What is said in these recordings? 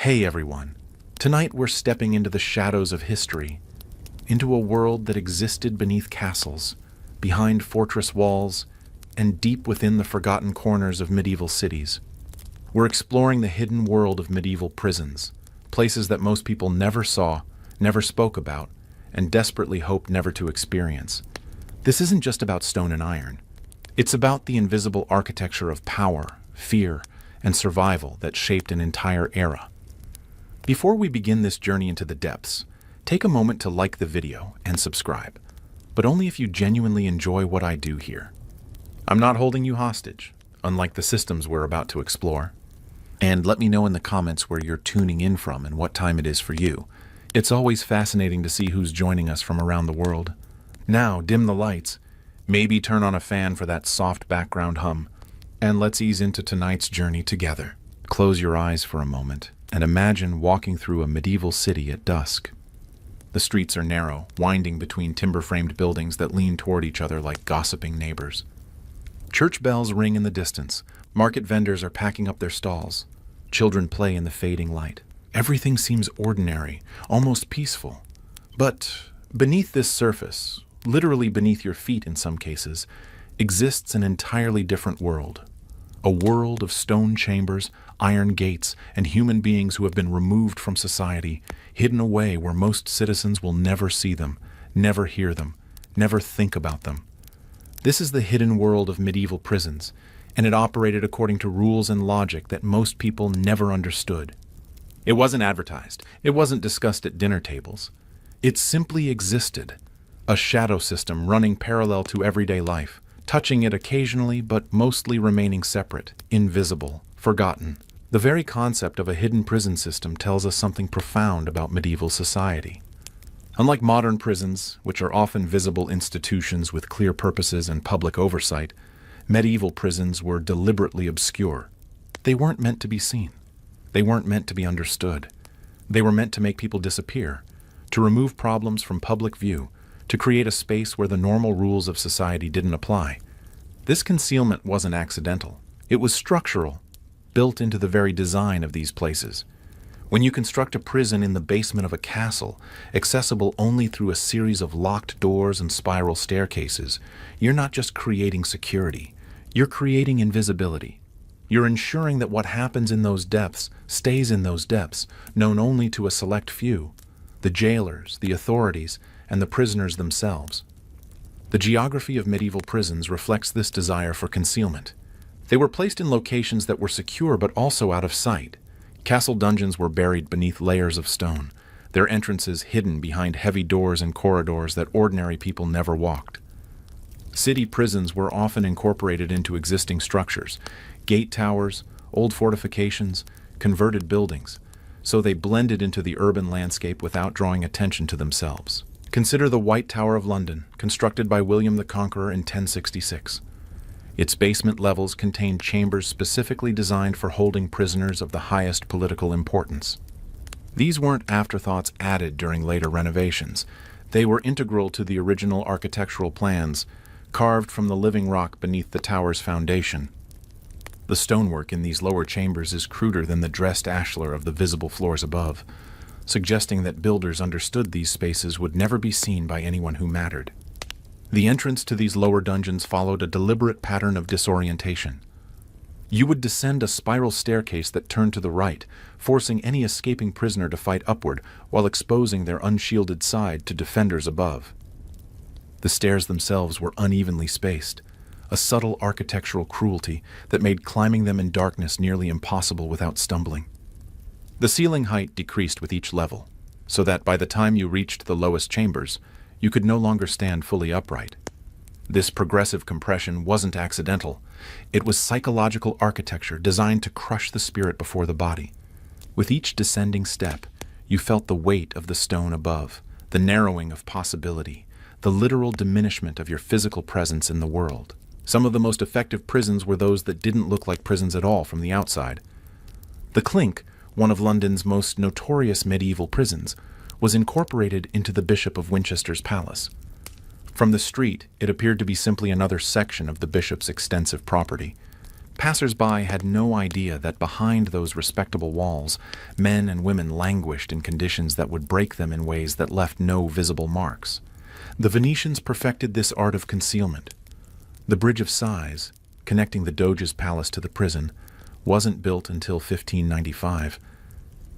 Hey everyone, tonight we're stepping into the shadows of history, into a world that existed beneath castles, behind fortress walls, and deep within the forgotten corners of medieval cities. We're exploring the hidden world of medieval prisons, places that most people never saw, never spoke about, and desperately hoped never to experience. This isn't just about stone and iron. It's about the invisible architecture of power, fear, and survival that shaped an entire era. Before we begin this journey into the depths, take a moment to like the video and subscribe, but only if you genuinely enjoy what I do here. I'm not holding you hostage, unlike the systems we're about to explore. And let me know in the comments where you're tuning in from and what time it is for you. It's always fascinating to see who's joining us from around the world. Now, dim the lights, maybe turn on a fan for that soft background hum, and let's ease into tonight's journey together. Close your eyes for a moment and imagine walking through a medieval city at dusk. The streets are narrow, winding between timber-framed buildings that lean toward each other like gossiping neighbors. Church bells ring in the distance. Market vendors are packing up their stalls. Children play in the fading light. Everything seems ordinary, almost peaceful. But beneath this surface, literally beneath your feet in some cases, exists an entirely different world. A world of stone chambers, iron gates, and human beings who have been removed from society, hidden away where most citizens will never see them, never hear them, never think about them. This is the hidden world of medieval prisons, and it operated according to rules and logic that most people never understood. It wasn't advertised. It wasn't discussed at dinner tables. It simply existed, a shadow system running parallel to everyday life, touching it occasionally but mostly remaining separate, invisible, forgotten. The very concept of a hidden prison system tells us something profound about medieval society. Unlike modern prisons, which are often visible institutions with clear purposes and public oversight, medieval prisons were deliberately obscure. They weren't meant to be seen. They weren't meant to be understood. They were meant to make people disappear, to remove problems from public view, to create a space where the normal rules of society didn't apply. This concealment wasn't accidental. It was structural, built into the very design of these places. When you construct a prison in the basement of a castle, accessible only through a series of locked doors and spiral staircases, you're not just creating security, you're creating invisibility. You're ensuring that what happens in those depths stays in those depths, known only to a select few, the jailers, the authorities, and the prisoners themselves. The geography of medieval prisons reflects this desire for concealment. They were placed in locations that were secure but also out of sight. Castle dungeons were buried beneath layers of stone, their entrances hidden behind heavy doors and corridors that ordinary people never walked. City prisons were often incorporated into existing structures, gate towers, old fortifications, converted buildings, so they blended into the urban landscape without drawing attention to themselves. Consider the White Tower of London, constructed by William the Conqueror in 1066. Its basement levels contained chambers specifically designed for holding prisoners of the highest political importance. These weren't afterthoughts added during later renovations. They were integral to the original architectural plans, carved from the living rock beneath the tower's foundation. The stonework in these lower chambers is cruder than the dressed ashlar of the visible floors above, suggesting that builders understood these spaces would never be seen by anyone who mattered. The entrance to these lower dungeons followed a deliberate pattern of disorientation. You would descend a spiral staircase that turned to the right, forcing any escaping prisoner to fight upward while exposing their unshielded side to defenders above. The stairs themselves were unevenly spaced, a subtle architectural cruelty that made climbing them in darkness nearly impossible without stumbling. The ceiling height decreased with each level, so that by the time you reached the lowest chambers, you could no longer stand fully upright. This progressive compression wasn't accidental. It was psychological architecture designed to crush the spirit before the body. With each descending step, you felt the weight of the stone above, the narrowing of possibility, the literal diminishment of your physical presence in the world. Some of the most effective prisons were those that didn't look like prisons at all from the outside. The Clink, one of London's most notorious medieval prisons, was incorporated into the Bishop of Winchester's palace. From the street, it appeared to be simply another section of the bishop's extensive property. Passers-by had no idea that behind those respectable walls, men and women languished in conditions that would break them in ways that left no visible marks. The Venetians perfected this art of concealment. The Bridge of Sighs, connecting the Doge's palace to the prison, wasn't built until 1595,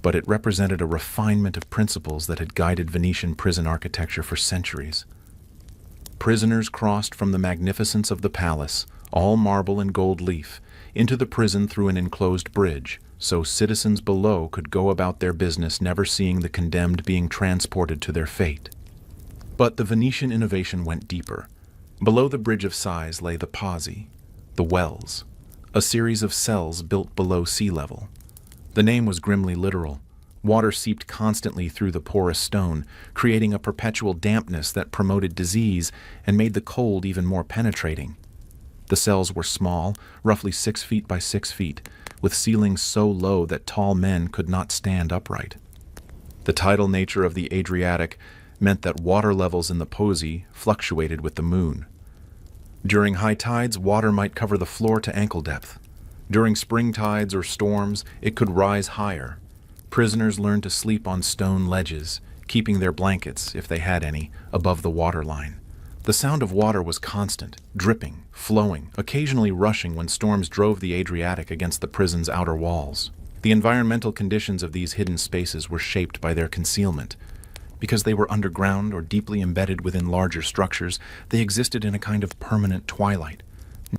but it represented a refinement of principles that had guided Venetian prison architecture for centuries. Prisoners crossed from the magnificence of the palace, all marble and gold leaf, into the prison through an enclosed bridge, so citizens below could go about their business never seeing the condemned being transported to their fate. But the Venetian innovation went deeper. Below the Bridge of Sighs lay the pozzi, the wells, a series of cells built below sea level. The name was grimly literal. Water seeped constantly through the porous stone, creating a perpetual dampness that promoted disease and made the cold even more penetrating. The cells were small, roughly 6 feet by 6 feet, with ceilings so low that tall men could not stand upright. The tidal nature of the Adriatic meant that water levels in the pozzi fluctuated with the moon. During high tides, water might cover the floor to ankle depth. During spring tides or storms, it could rise higher. Prisoners learned to sleep on stone ledges, keeping their blankets, if they had any, above the waterline. The sound of water was constant, dripping, flowing, occasionally rushing when storms drove the Adriatic against the prison's outer walls. The environmental conditions of these hidden spaces were shaped by their concealment. Because they were underground or deeply embedded within larger structures, they existed in a kind of permanent twilight.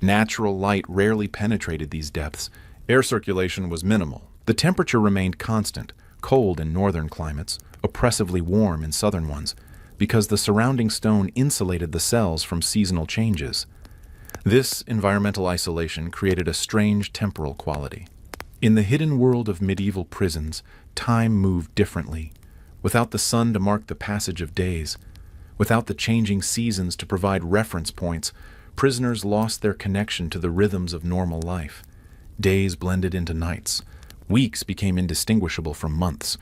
Natural light rarely penetrated these depths. Air circulation was minimal. The temperature remained constant, cold in northern climates, oppressively warm in southern ones, because the surrounding stone insulated the cells from seasonal changes. This environmental isolation created a strange temporal quality. In the hidden world of medieval prisons, time moved differently. Without the sun to mark the passage of days, without the changing seasons to provide reference points, prisoners lost their connection to the rhythms of normal life. Days blended into nights. Weeks became indistinguishable from months.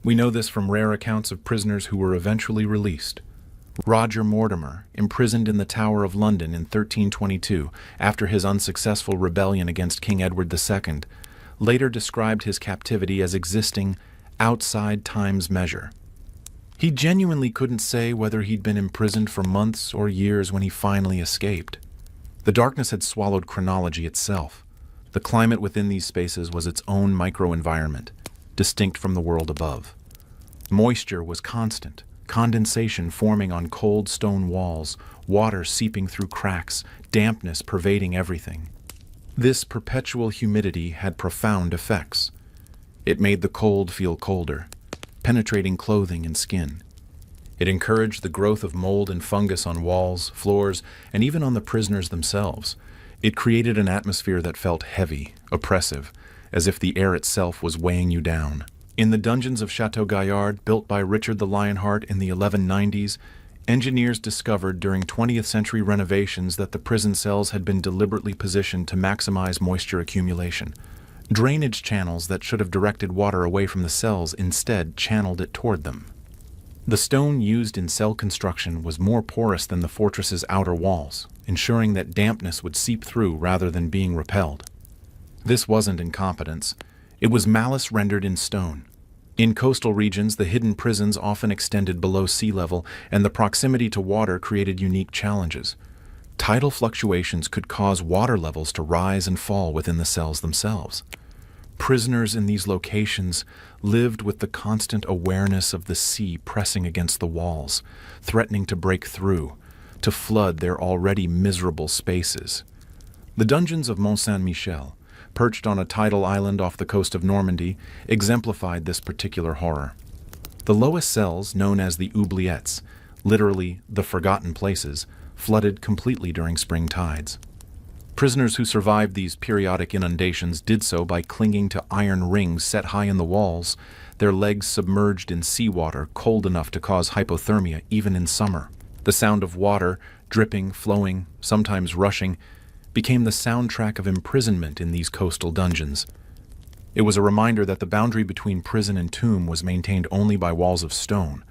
We know this from rare accounts of prisoners who were eventually released. Roger Mortimer, imprisoned in the Tower of London in 1322 after his unsuccessful rebellion against King Edward II, later described his captivity as existing outside time's measure. He genuinely couldn't say whether he'd been imprisoned for months or years when he finally escaped. The darkness had swallowed chronology itself. The climate within these spaces was its own microenvironment, distinct from the world above. Moisture was constant, condensation forming on cold stone walls, water seeping through cracks, dampness pervading everything. This perpetual humidity had profound effects. It made the cold feel colder, penetrating clothing and skin. It encouraged the growth of mold and fungus on walls, floors, and even on the prisoners themselves. It created an atmosphere that felt heavy, oppressive, as if the air itself was weighing you down. In the dungeons of Chateau Gaillard, built by Richard the Lionheart in the 1190s, engineers discovered during 20th century renovations that the prison cells had been deliberately positioned to maximize moisture accumulation. Drainage channels that should have directed water away from the cells instead channeled it toward them. The stone used in cell construction was more porous than the fortress's outer walls, ensuring that dampness would seep through rather than being repelled. This wasn't incompetence. It was malice rendered in stone. In coastal regions, the hidden prisons often extended below sea level, and the proximity to water created unique challenges. Tidal fluctuations could cause water levels to rise and fall within the cells themselves. Prisoners in these locations lived with the constant awareness of the sea pressing against the walls, threatening to break through, to flood their already miserable spaces. The dungeons of Mont Saint-Michel, perched on a tidal island off the coast of Normandy, exemplified this particular horror. The lowest cells, known as the oubliettes, literally the forgotten places, flooded completely during spring tides. Prisoners who survived these periodic inundations did so by clinging to iron rings set high in the walls, their legs submerged in seawater cold enough to cause hypothermia even in summer. The sound of water, dripping, flowing, sometimes rushing, became the soundtrack of imprisonment in these coastal dungeons. It was a reminder that the boundary between prison and tomb was maintained only by walls of stone,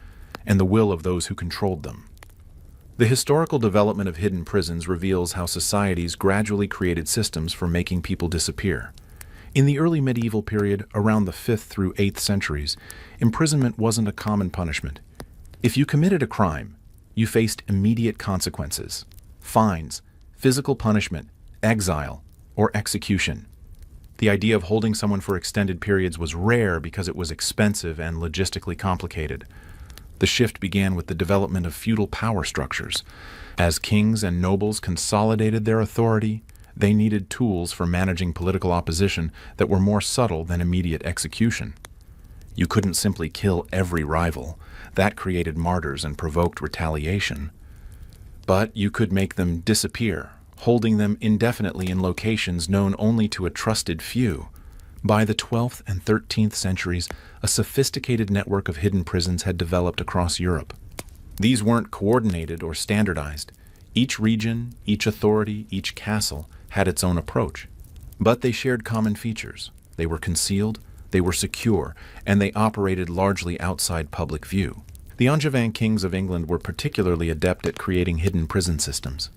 and the will of those who controlled them. The historical development of hidden prisons reveals how societies gradually created systems for making people disappear. In the early medieval period, around the 5th through 8th centuries, imprisonment wasn't a common punishment. If you committed a crime, you faced immediate consequences: fines, physical punishment, exile, or execution. The idea of holding someone for extended periods was rare because it was expensive and logistically complicated. The shift began with the development of feudal power structures. As kings and nobles consolidated their authority, they needed tools for managing political opposition that were more subtle than immediate execution. You couldn't simply kill every rival. That created martyrs and provoked retaliation. But you could make them disappear, holding them indefinitely in locations known only to a trusted few. By the 12th and 13th centuries, a sophisticated network of hidden prisons had developed across Europe. These weren't coordinated or standardized. Each region, each authority, each castle had its own approach. But they shared common features. They were concealed, they were secure, and they operated largely outside public view. The Angevin kings of England were particularly adept at creating hidden prison systems.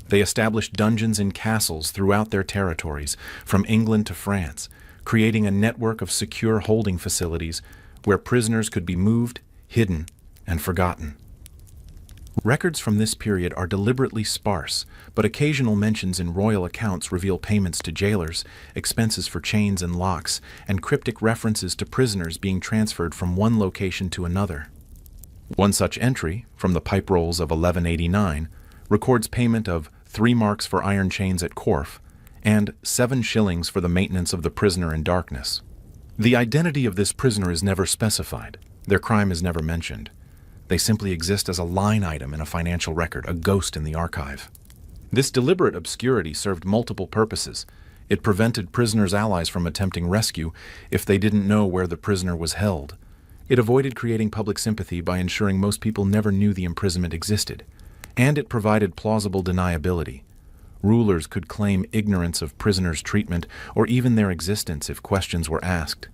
They established dungeons in castles throughout their territories, from England to France, creating a network of secure holding facilities where prisoners could be moved, hidden, and forgotten. Records from this period are deliberately sparse, but occasional mentions in royal accounts reveal payments to jailers, expenses for chains and locks, and cryptic references to prisoners being transferred from one location to another. One such entry, from the Pipe Rolls of 1189, records payment of 3 marks for iron chains at Corfe, and 7 shillings for the maintenance of the prisoner in darkness. The identity of this prisoner is never specified. Their crime is never mentioned. They simply exist as a line item in a financial record, a ghost in the archive. This deliberate obscurity served multiple purposes. It prevented prisoners' allies from attempting rescue if they didn't know where the prisoner was held. It avoided creating public sympathy by ensuring most people never knew the imprisonment existed. And it provided plausible deniability. Rulers could claim ignorance of prisoners' treatment or even their existence if questions were asked.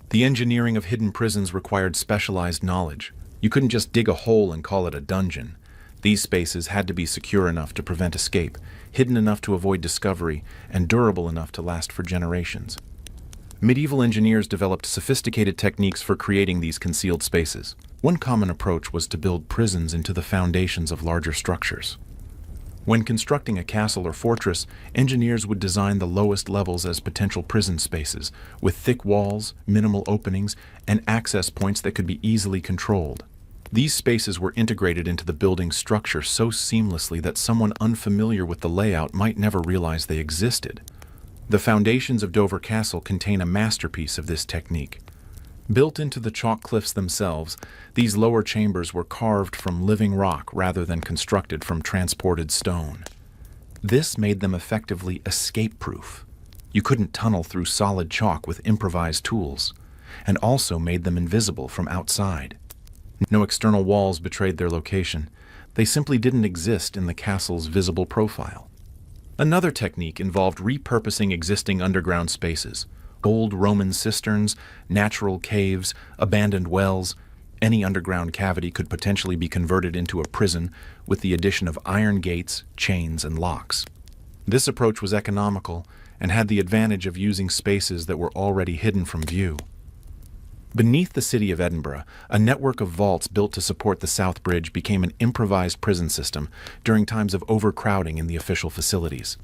The engineering of hidden prisons required specialized knowledge. You couldn't just dig a hole and call it a dungeon. These spaces had to be secure enough to prevent escape, hidden enough to avoid discovery, and durable enough to last for generations. Medieval engineers developed sophisticated techniques for creating these concealed spaces. One common approach was to build prisons into the foundations of larger structures. When constructing a castle or fortress, engineers would design the lowest levels as potential prison spaces, with thick walls, minimal openings, and access points that could be easily controlled. These spaces were integrated into the building's structure so seamlessly that someone unfamiliar with the layout might never realize they existed. The foundations of Dover Castle contain a masterpiece of this technique. Built into the chalk cliffs themselves, these lower chambers were carved from living rock rather than constructed from transported stone. This made them effectively escape-proof. You couldn't tunnel through solid chalk with improvised tools, and also made them invisible from outside. No external walls betrayed their location. They simply didn't exist in the castle's visible profile. Another technique involved repurposing existing underground spaces. Old Roman cisterns, natural caves, abandoned wells. Any underground cavity could potentially be converted into a prison with the addition of iron gates, chains, and locks. This approach was economical and had the advantage of using spaces that were already hidden from view. Beneath the city of Edinburgh, a network of vaults built to support the South Bridge became an improvised prison system during times of overcrowding in the official facilities.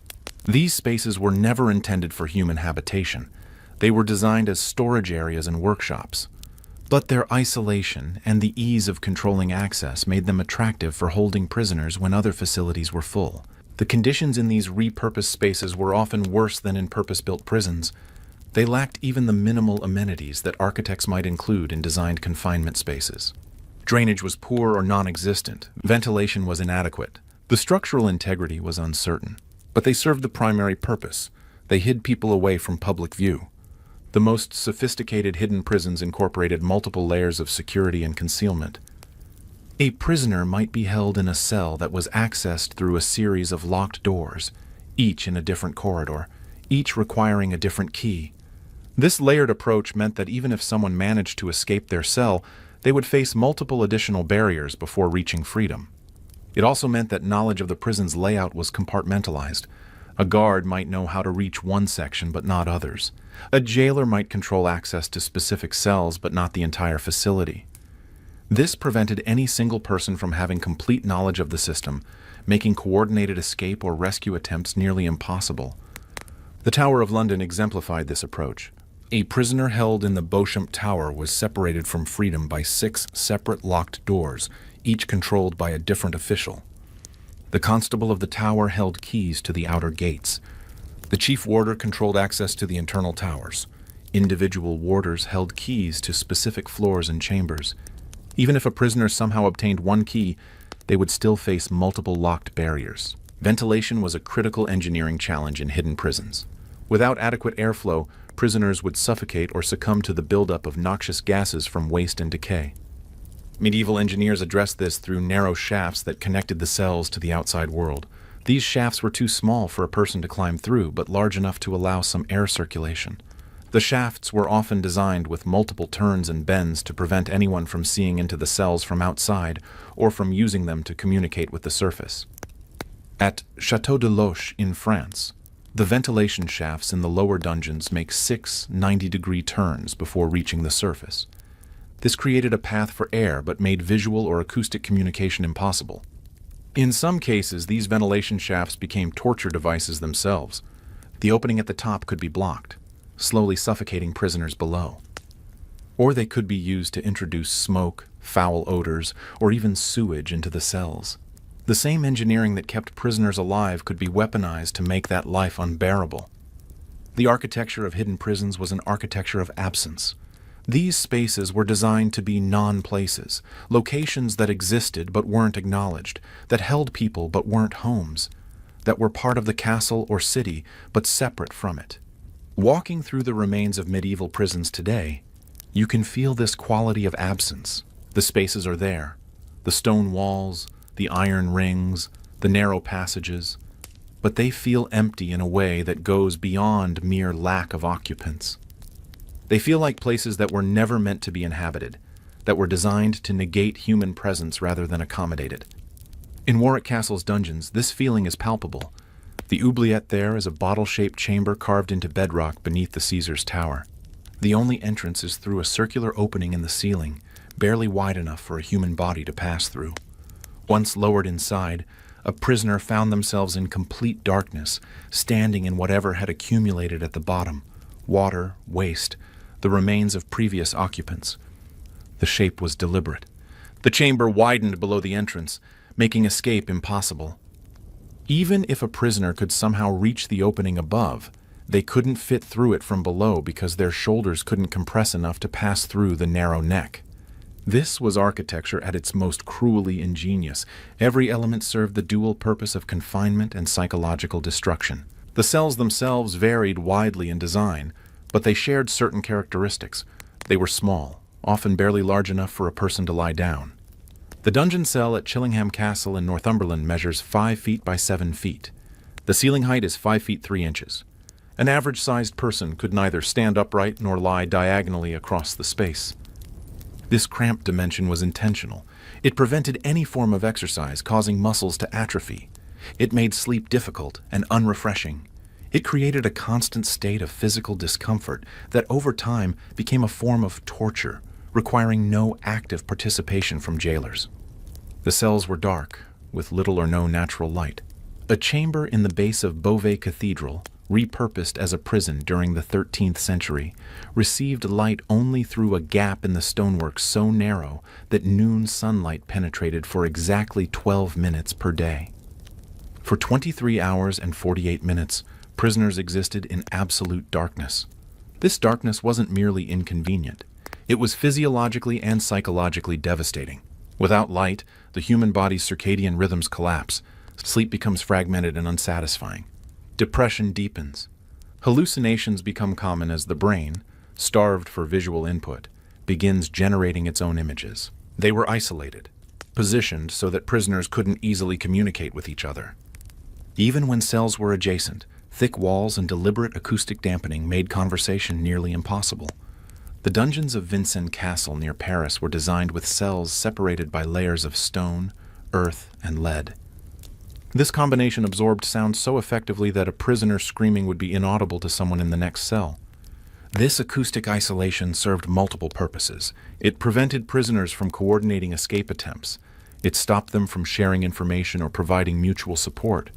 These spaces were never intended for human habitation. They were designed as storage areas and workshops. But their isolation and the ease of controlling access made them attractive for holding prisoners when other facilities were full. The conditions in these repurposed spaces were often worse than in purpose-built prisons. They lacked even the minimal amenities that architects might include in designed confinement spaces. Drainage was poor or non-existent. Ventilation was inadequate. The structural integrity was uncertain. But they served the primary purpose. They hid people away from public view. The most sophisticated hidden prisons incorporated multiple layers of security and concealment. A prisoner might be held in a cell that was accessed through a series of locked doors, each in a different corridor, each requiring a different key. This layered approach meant that even if someone managed to escape their cell, they would face multiple additional barriers before reaching freedom. It also meant that knowledge of the prison's layout was compartmentalized. A guard might know how to reach one section but not others. A jailer might control access to specific cells but not the entire facility. This prevented any single person from having complete knowledge of the system, making coordinated escape or rescue attempts nearly impossible. The Tower of London exemplified this approach. A prisoner held in the Beauchamp Tower was separated from freedom by 6 separate locked doors, each controlled by a different official. The constable of the tower held keys to the outer gates. The chief warder controlled access to the internal towers. Individual warders held keys to specific floors and chambers. Even if a prisoner somehow obtained one key, they would still face multiple locked barriers. Ventilation was a critical engineering challenge in hidden prisons. Without adequate airflow, prisoners would suffocate or succumb to the buildup of noxious gases from waste and decay. Medieval engineers addressed this through narrow shafts that connected the cells to the outside world. These shafts were too small for a person to climb through, but large enough to allow some air circulation. The shafts were often designed with multiple turns and bends to prevent anyone from seeing into the cells from outside or from using them to communicate with the surface. At Château de Loches in France, the ventilation shafts in the lower dungeons make 6 90-degree turns before reaching the surface. This created a path for air but made visual or acoustic communication impossible. In some cases, these ventilation shafts became torture devices themselves. The opening at the top could be blocked, slowly suffocating prisoners below. Or they could be used to introduce smoke, foul odors, or even sewage into the cells. The same engineering that kept prisoners alive could be weaponized to make that life unbearable. The architecture of hidden prisons was an architecture of absence. These spaces were designed to be non-places, locations that existed but weren't acknowledged, that held people but weren't homes, that were part of the castle or city but separate from it. Walking through the remains of medieval prisons today, you can feel this quality of absence. The spaces are there, the stone walls, the iron rings, the narrow passages, but they feel empty in a way that goes beyond mere lack of occupants. They feel like places that were never meant to be inhabited, that were designed to negate human presence rather than accommodate it. In Warwick Castle's dungeons, this feeling is palpable. The oubliette there is a bottle-shaped chamber carved into bedrock beneath the Caesar's Tower. The only entrance is through a circular opening in the ceiling, barely wide enough for a human body to pass through. Once lowered inside, a prisoner found themselves in complete darkness, standing in whatever had accumulated at the bottom: water, waste, the remains of previous occupants. The shape was deliberate. The chamber widened below the entrance, making escape impossible. Even if a prisoner could somehow reach the opening above, they couldn't fit through it from below because their shoulders couldn't compress enough to pass through the narrow neck. This was architecture at its most cruelly ingenious. Every element served the dual purpose of confinement and psychological destruction. The cells themselves varied widely in design, but they shared certain characteristics. They were small, often barely large enough for a person to lie down. The dungeon cell at Chillingham Castle in Northumberland measures 5 feet by 7 feet. The ceiling height is 5 feet 3 inches. An average-sized person could neither stand upright nor lie diagonally across the space. This cramped dimension was intentional. It prevented any form of exercise, causing muscles to atrophy. It made sleep difficult and unrefreshing. It created a constant state of physical discomfort that over time became a form of torture, requiring no active participation from jailers. The cells were dark, with little or no natural light. A chamber in the base of Beauvais Cathedral, repurposed as a prison during the 13th century, received light only through a gap in the stonework so narrow that noon sunlight penetrated for exactly 12 minutes per day. For 23 hours and 48 minutes, prisoners existed in absolute darkness. This darkness wasn't merely inconvenient. It was physiologically and psychologically devastating. Without light, the human body's circadian rhythms collapse. Sleep becomes fragmented and unsatisfying. Depression deepens. Hallucinations become common as the brain, starved for visual input, begins generating its own images. They were isolated, positioned so that prisoners couldn't easily communicate with each other. Even when cells were adjacent, thick walls and deliberate acoustic dampening made conversation nearly impossible. The dungeons of Vincennes Castle near Paris were designed with cells separated by layers of stone, earth, and lead. This combination absorbed sound so effectively that a prisoner screaming would be inaudible to someone in the next cell. This acoustic isolation served multiple purposes. It prevented prisoners from coordinating escape attempts. It stopped them from sharing information or providing mutual support.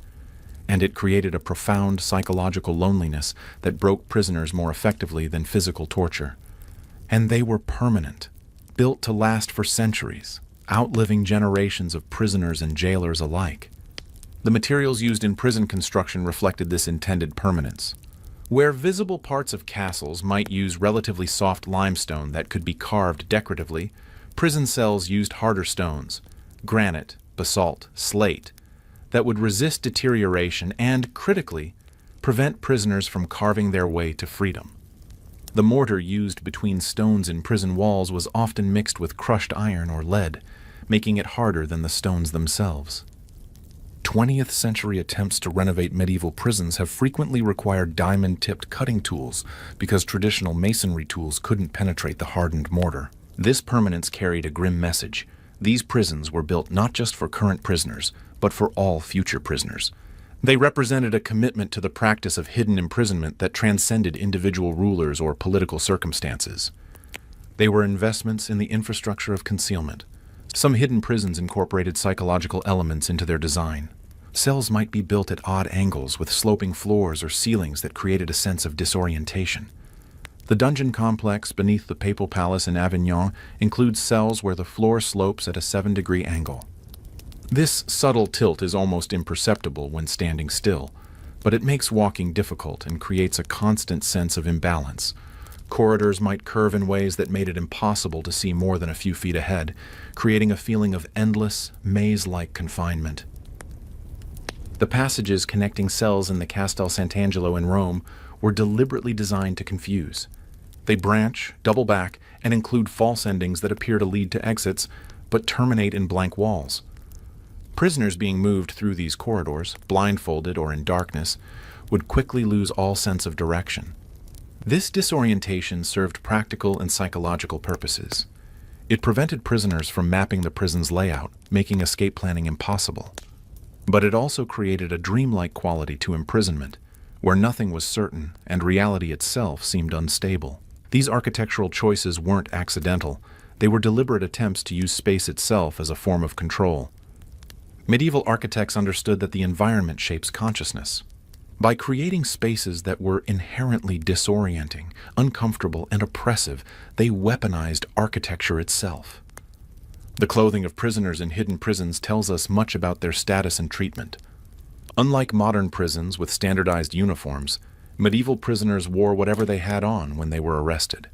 And it created a profound psychological loneliness that broke prisoners more effectively than physical torture. And they were permanent, built to last for centuries, outliving generations of prisoners and jailers alike. The materials used in prison construction reflected this intended permanence. Where visible parts of castles might use relatively soft limestone that could be carved decoratively, prison cells used harder stones, granite, basalt, slate, that would resist deterioration and, critically, prevent prisoners from carving their way to freedom. The mortar used between stones in prison walls was often mixed with crushed iron or lead, making it harder than the stones themselves. 20th century attempts to renovate medieval prisons have frequently required diamond-tipped cutting tools because traditional masonry tools couldn't penetrate the hardened mortar. This permanence carried a grim message. These prisons were built not just for current prisoners, but for all future prisoners. They represented a commitment to the practice of hidden imprisonment that transcended individual rulers or political circumstances. They were investments in the infrastructure of concealment. Some hidden prisons incorporated psychological elements into their design. Cells might be built at odd angles with sloping floors or ceilings that created a sense of disorientation. The dungeon complex beneath the Papal Palace in Avignon includes cells where the floor slopes at a 7-degree angle. This subtle tilt is almost imperceptible when standing still, but it makes walking difficult and creates a constant sense of imbalance. Corridors might curve in ways that made it impossible to see more than a few feet ahead, creating a feeling of endless, maze-like confinement. The passages connecting cells in the Castel Sant'Angelo in Rome were deliberately designed to confuse. They branch, double back, and include false endings that appear to lead to exits, but terminate in blank walls. Prisoners being moved through these corridors, blindfolded or in darkness, would quickly lose all sense of direction. This disorientation served practical and psychological purposes. It prevented prisoners from mapping the prison's layout, making escape planning impossible. But it also created a dreamlike quality to imprisonment, where nothing was certain and reality itself seemed unstable. These architectural choices weren't accidental. They were deliberate attempts to use space itself as a form of control. Medieval architects understood that the environment shapes consciousness. By creating spaces that were inherently disorienting, uncomfortable, and oppressive, they weaponized architecture itself. The clothing of prisoners in hidden prisons tells us much about their status and treatment. Unlike modern prisons with standardized uniforms, medieval prisoners wore whatever they had on when they were arrested.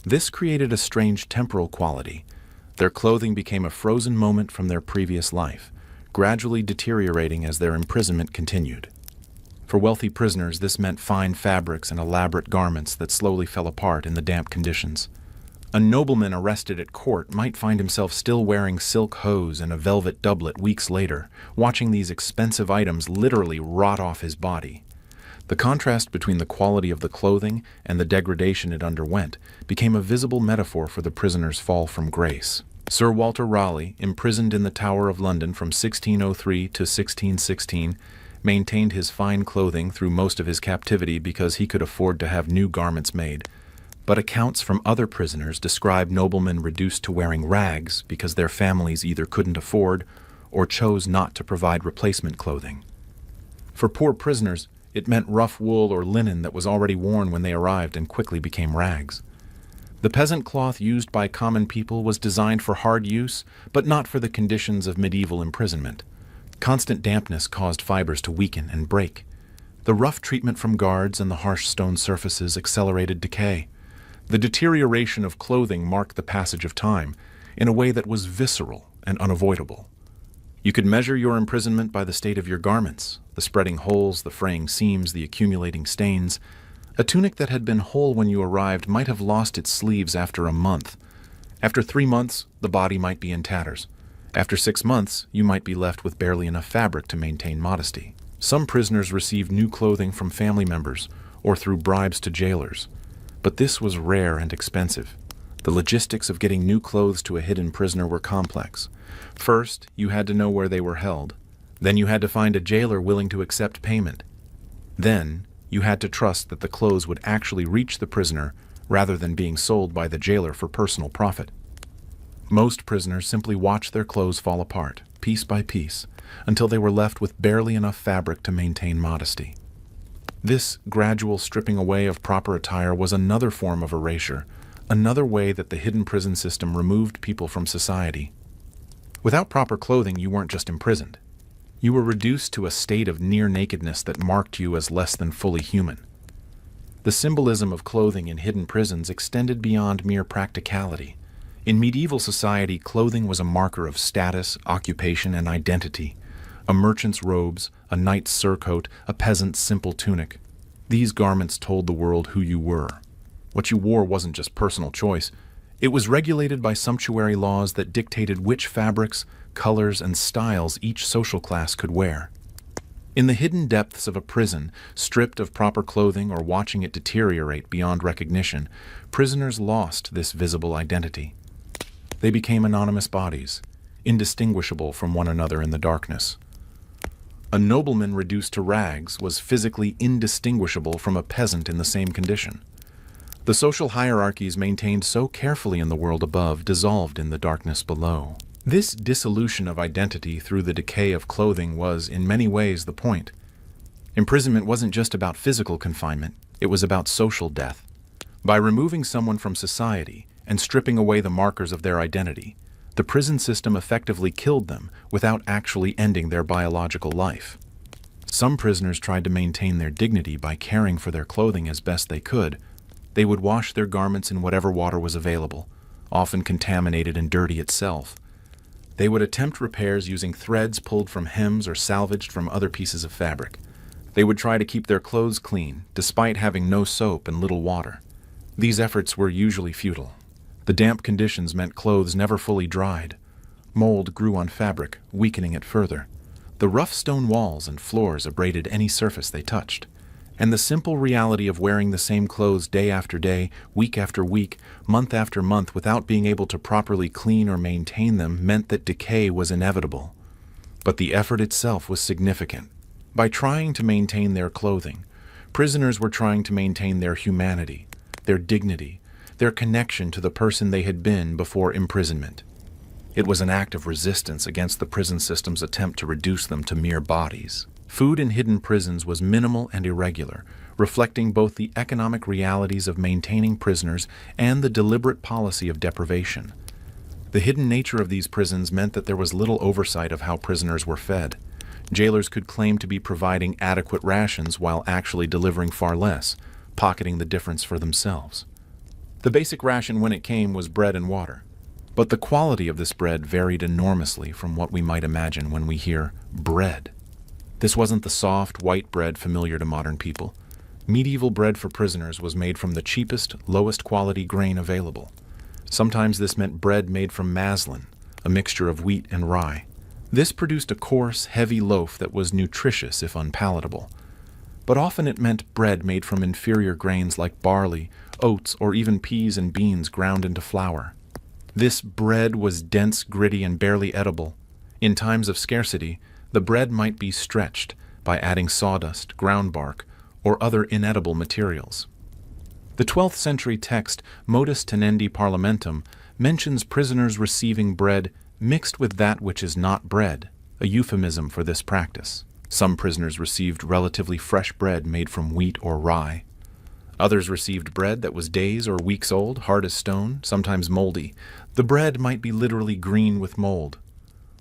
This created a strange temporal quality. Their clothing became a frozen moment from their previous life, gradually deteriorating as their imprisonment continued. For wealthy prisoners, this meant fine fabrics and elaborate garments that slowly fell apart in the damp conditions. A nobleman arrested at court might find himself still wearing silk hose and a velvet doublet weeks later, watching these expensive items literally rot off his body. The contrast between the quality of the clothing and the degradation it underwent became a visible metaphor for the prisoner's fall from grace. Sir Walter Raleigh, imprisoned in the Tower of London from 1603 to 1616, maintained his fine clothing through most of his captivity because he could afford to have new garments made. But accounts from other prisoners describe noblemen reduced to wearing rags because their families either couldn't afford or chose not to provide replacement clothing. For poor prisoners, it meant rough wool or linen that was already worn when they arrived and quickly became rags. The peasant cloth used by common people was designed for hard use, but not for the conditions of medieval imprisonment. Constant dampness caused fibers to weaken and break. The rough treatment from guards and the harsh stone surfaces accelerated decay. The deterioration of clothing marked the passage of time in a way that was visceral and unavoidable. You could measure your imprisonment by the state of your garments, the spreading holes, the fraying seams, the accumulating stains. A tunic that had been whole when you arrived might have lost its sleeves after a month. After 3 months, the body might be in tatters. After 6 months, you might be left with barely enough fabric to maintain modesty. Some prisoners received new clothing from family members or through bribes to jailers. But this was rare and expensive. The logistics of getting new clothes to a hidden prisoner were complex. First, you had to know where they were held. Then you had to find a jailer willing to accept payment. Then, you had to trust that the clothes would actually reach the prisoner rather than being sold by the jailer for personal profit. Most prisoners simply watched their clothes fall apart, piece by piece, until they were left with barely enough fabric to maintain modesty. This gradual stripping away of proper attire was another form of erasure, another way that the hidden prison system removed people from society. Without proper clothing, you weren't just imprisoned. You were reduced to a state of near nakedness that marked you as less than fully human. The symbolism of clothing in hidden prisons extended beyond mere practicality. In medieval society, clothing was a marker of status, occupation, and identity. A merchant's robes, a knight's surcoat, a peasant's simple tunic. These garments told the world who you were. What you wore wasn't just personal choice. It was regulated by sumptuary laws that dictated which fabrics, colors, and styles each social class could wear. In the hidden depths of a prison, stripped of proper clothing or watching it deteriorate beyond recognition, prisoners lost this visible identity. They became anonymous bodies, indistinguishable from one another in the darkness. A nobleman reduced to rags was physically indistinguishable from a peasant in the same condition. The social hierarchies maintained so carefully in the world above dissolved in the darkness below. This dissolution of identity through the decay of clothing was, in many ways, the point. Imprisonment wasn't just about physical confinement, it was about social death. By removing someone from society and stripping away the markers of their identity, the prison system effectively killed them without actually ending their biological life. Some prisoners tried to maintain their dignity by caring for their clothing as best they could. They would wash their garments in whatever water was available, often contaminated and dirty itself. They would attempt repairs using threads pulled from hems or salvaged from other pieces of fabric. They would try to keep their clothes clean, despite having no soap and little water. These efforts were usually futile. The damp conditions meant clothes never fully dried. Mold grew on fabric, weakening it further. The rough stone walls and floors abraded any surface they touched. And the simple reality of wearing the same clothes day after day, week after week, month after month without being able to properly clean or maintain them meant that decay was inevitable. But the effort itself was significant. By trying to maintain their clothing, prisoners were trying to maintain their humanity, their dignity, their connection to the person they had been before imprisonment. It was an act of resistance against the prison system's attempt to reduce them to mere bodies. Food in hidden prisons was minimal and irregular, reflecting both the economic realities of maintaining prisoners and the deliberate policy of deprivation. The hidden nature of these prisons meant that there was little oversight of how prisoners were fed. Jailers could claim to be providing adequate rations while actually delivering far less, pocketing the difference for themselves. The basic ration when it came was bread and water, but the quality of this bread varied enormously from what we might imagine when we hear bread. This wasn't the soft, white bread familiar to modern people. Medieval bread for prisoners was made from the cheapest, lowest quality grain available. Sometimes this meant bread made from maslin, a mixture of wheat and rye. This produced a coarse, heavy loaf that was nutritious if unpalatable. But often it meant bread made from inferior grains like barley, oats, or even peas and beans ground into flour. This bread was dense, gritty, and barely edible. In times of scarcity, the bread might be stretched by adding sawdust, ground bark, or other inedible materials. The 12th century text Modus Tenendi Parlamentum mentions prisoners receiving bread mixed with that which is not bread, a euphemism for this practice. Some prisoners received relatively fresh bread made from wheat or rye. Others received bread that was days or weeks old, hard as stone, sometimes moldy. The bread might be literally green with mold,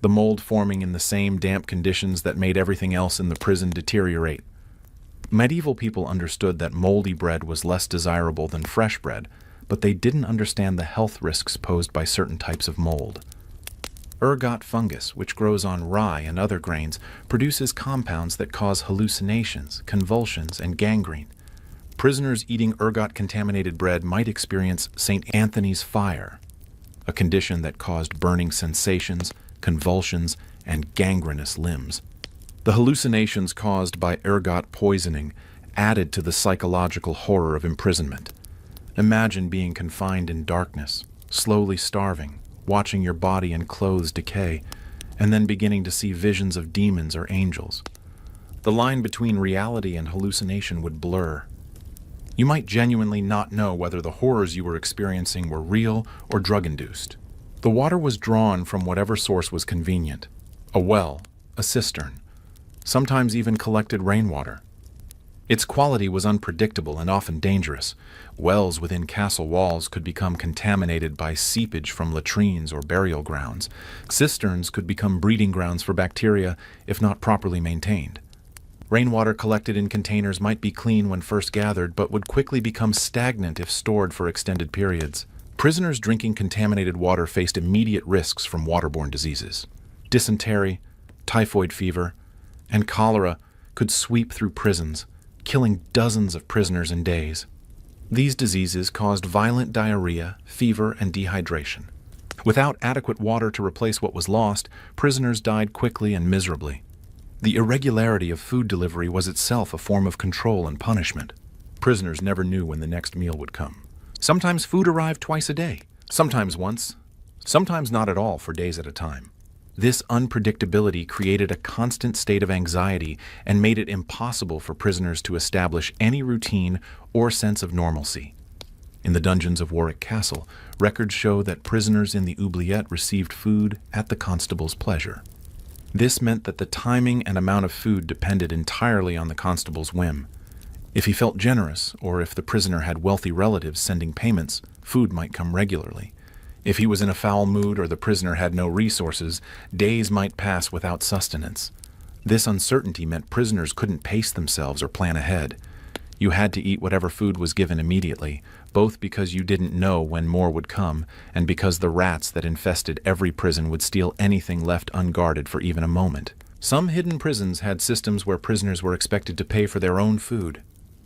the mold forming in the same damp conditions that made everything else in the prison deteriorate. Medieval people understood that moldy bread was less desirable than fresh bread, but they didn't understand the health risks posed by certain types of mold. Ergot fungus, which grows on rye and other grains, produces compounds that cause hallucinations, convulsions, and gangrene. Prisoners eating ergot-contaminated bread might experience St. Anthony's fire, a condition that caused burning sensations, convulsions, and gangrenous limbs. The hallucinations caused by ergot poisoning added to the psychological horror of imprisonment. Imagine being confined in darkness, slowly starving, watching your body and clothes decay, and then beginning to see visions of demons or angels. The line between reality and hallucination would blur. You might genuinely not know whether the horrors you were experiencing were real or drug-induced. The water was drawn from whatever source was convenient: a well, a cistern, sometimes even collected rainwater. Its quality was unpredictable and often dangerous. Wells within castle walls could become contaminated by seepage from latrines or burial grounds. Cisterns could become breeding grounds for bacteria if not properly maintained. Rainwater collected in containers might be clean when first gathered, but would quickly become stagnant if stored for extended periods. Prisoners drinking contaminated water faced immediate risks from waterborne diseases. Dysentery, typhoid fever, and cholera could sweep through prisons, killing dozens of prisoners in days. These diseases caused violent diarrhea, fever, and dehydration. Without adequate water to replace what was lost, prisoners died quickly and miserably. The irregularity of food delivery was itself a form of control and punishment. Prisoners never knew when the next meal would come. Sometimes food arrived twice a day, sometimes once, sometimes not at all for days at a time. This unpredictability created a constant state of anxiety and made it impossible for prisoners to establish any routine or sense of normalcy. In the dungeons of Warwick Castle, records show that prisoners in the oubliette received food at the constable's pleasure. This meant that the timing and amount of food depended entirely on the constable's whim. If he felt generous, or if the prisoner had wealthy relatives sending payments, food might come regularly. If he was in a foul mood or the prisoner had no resources, days might pass without sustenance. This uncertainty meant prisoners couldn't pace themselves or plan ahead. You had to eat whatever food was given immediately, both because you didn't know when more would come, and because the rats that infested every prison would steal anything left unguarded for even a moment. Some hidden prisons had systems where prisoners were expected to pay for their own food.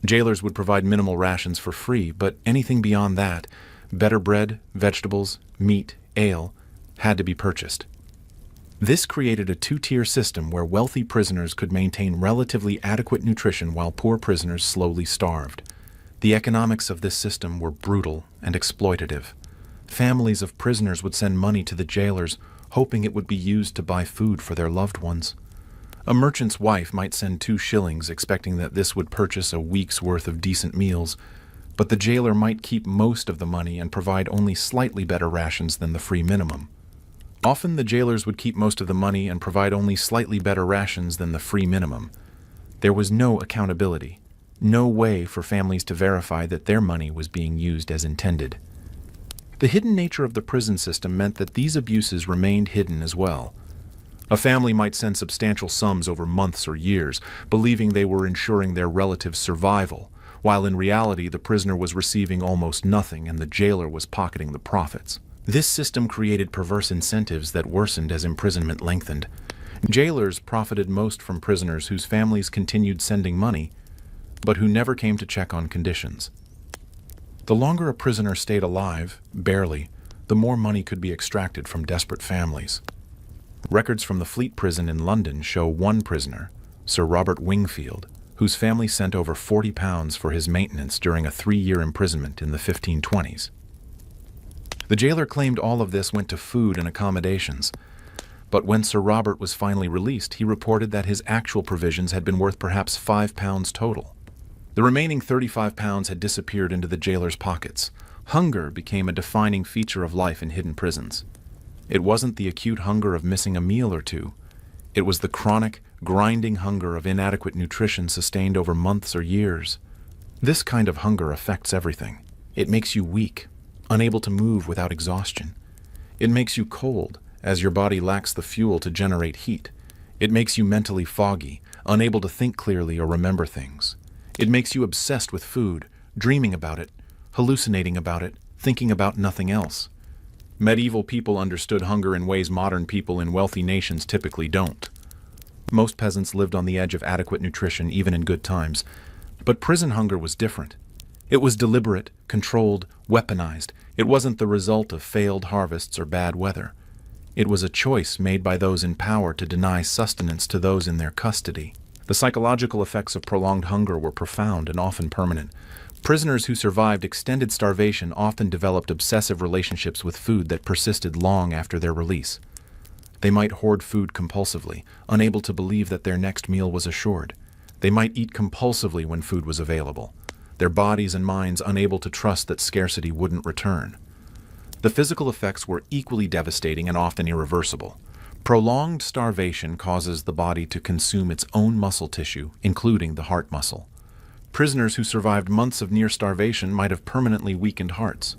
Jailers would provide minimal rations for free, but anything beyond that, better bread, vegetables, meat, ale, had to be purchased. This created a two-tier system where wealthy prisoners could maintain relatively adequate nutrition while poor prisoners slowly starved. The economics of this system were brutal and exploitative. Families of prisoners would send money to the jailers, hoping it would be used to buy food for their loved ones. A merchant's wife might send 2 shillings, expecting that this would purchase a week's worth of decent meals, but the jailer might keep most of the money and provide only slightly better rations than the free minimum. Often the jailers would keep most of the money and provide only slightly better rations than the free minimum. There was no accountability, no way for families to verify that their money was being used as intended. The hidden nature of the prison system meant that these abuses remained hidden as well. A family might send substantial sums over months or years, believing they were ensuring their relative's survival, while in reality the prisoner was receiving almost nothing and the jailer was pocketing the profits. This system created perverse incentives that worsened as imprisonment lengthened. Jailers profited most from prisoners whose families continued sending money, but who never came to check on conditions. The longer a prisoner stayed alive, barely, the more money could be extracted from desperate families. Records from the Fleet Prison in London show one prisoner, Sir Robert Wingfield, whose family sent over £40 for his maintenance during a 3-year imprisonment in the 1520s. The jailer claimed all of this went to food and accommodations, but when Sir Robert was finally released, he reported that his actual provisions had been worth perhaps £5 total. The remaining £35 had disappeared into the jailer's pockets. Hunger became a defining feature of life in hidden prisons. It wasn't the acute hunger of missing a meal or two. It was the chronic, grinding hunger of inadequate nutrition sustained over months or years. This kind of hunger affects everything. It makes you weak, unable to move without exhaustion. It makes you cold, as your body lacks the fuel to generate heat. It makes you mentally foggy, unable to think clearly or remember things. It makes you obsessed with food, dreaming about it, hallucinating about it, thinking about nothing else. Medieval people understood hunger in ways modern people in wealthy nations typically don't. Most peasants lived on the edge of adequate nutrition even in good times, but prison hunger was different. It was deliberate, controlled, weaponized. It wasn't the result of failed harvests or bad weather. It was a choice made by those in power to deny sustenance to those in their custody. The psychological effects of prolonged hunger were profound and often permanent. Prisoners who survived extended starvation often developed obsessive relationships with food that persisted long after their release. They might hoard food compulsively, unable to believe that their next meal was assured. They might eat compulsively when food was available, their bodies and minds unable to trust that scarcity wouldn't return. The physical effects were equally devastating and often irreversible. Prolonged starvation causes the body to consume its own muscle tissue, including the heart muscle. Prisoners who survived months of near starvation might have permanently weakened hearts.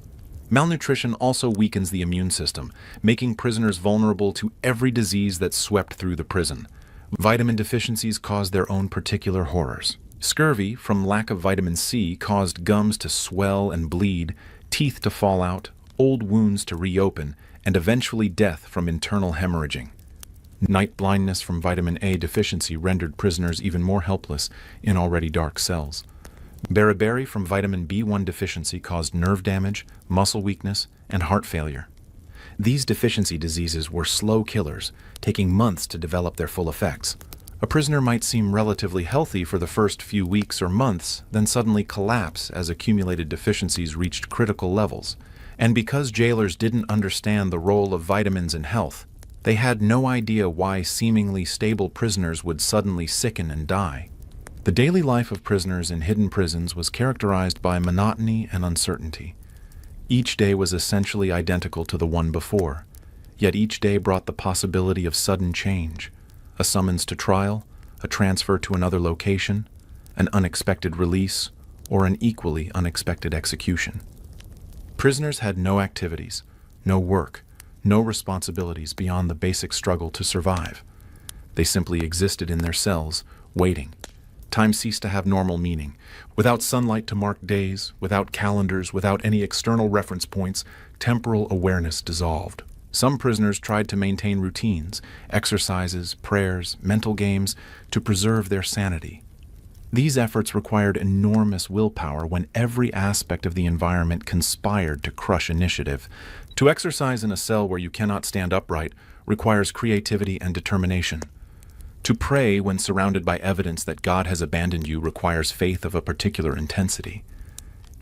Malnutrition also weakens the immune system, making prisoners vulnerable to every disease that swept through the prison. Vitamin deficiencies caused their own particular horrors. Scurvy, from lack of vitamin C, caused gums to swell and bleed, teeth to fall out, old wounds to reopen, and eventually death from internal hemorrhaging. Night blindness from vitamin A deficiency rendered prisoners even more helpless in already dark cells. Beriberi from vitamin B1 deficiency caused nerve damage, muscle weakness, and heart failure. These deficiency diseases were slow killers, taking months to develop their full effects. A prisoner might seem relatively healthy for the first few weeks or months, then suddenly collapse as accumulated deficiencies reached critical levels. And because jailers didn't understand the role of vitamins in health, they had no idea why seemingly stable prisoners would suddenly sicken and die. The daily life of prisoners in hidden prisons was characterized by monotony and uncertainty. Each day was essentially identical to the one before, yet each day brought the possibility of sudden change, a summons to trial, a transfer to another location, an unexpected release, or an equally unexpected execution. Prisoners had no activities, no work, no responsibilities beyond the basic struggle to survive. They simply existed in their cells, waiting. Time ceased to have normal meaning. Without sunlight to mark days, without calendars, without any external reference points, temporal awareness dissolved. Some prisoners tried to maintain routines, exercises, prayers, mental games, to preserve their sanity. These efforts required enormous willpower when every aspect of the environment conspired to crush initiative. To exercise in a cell where you cannot stand upright requires creativity and determination. To pray when surrounded by evidence that God has abandoned you requires faith of a particular intensity.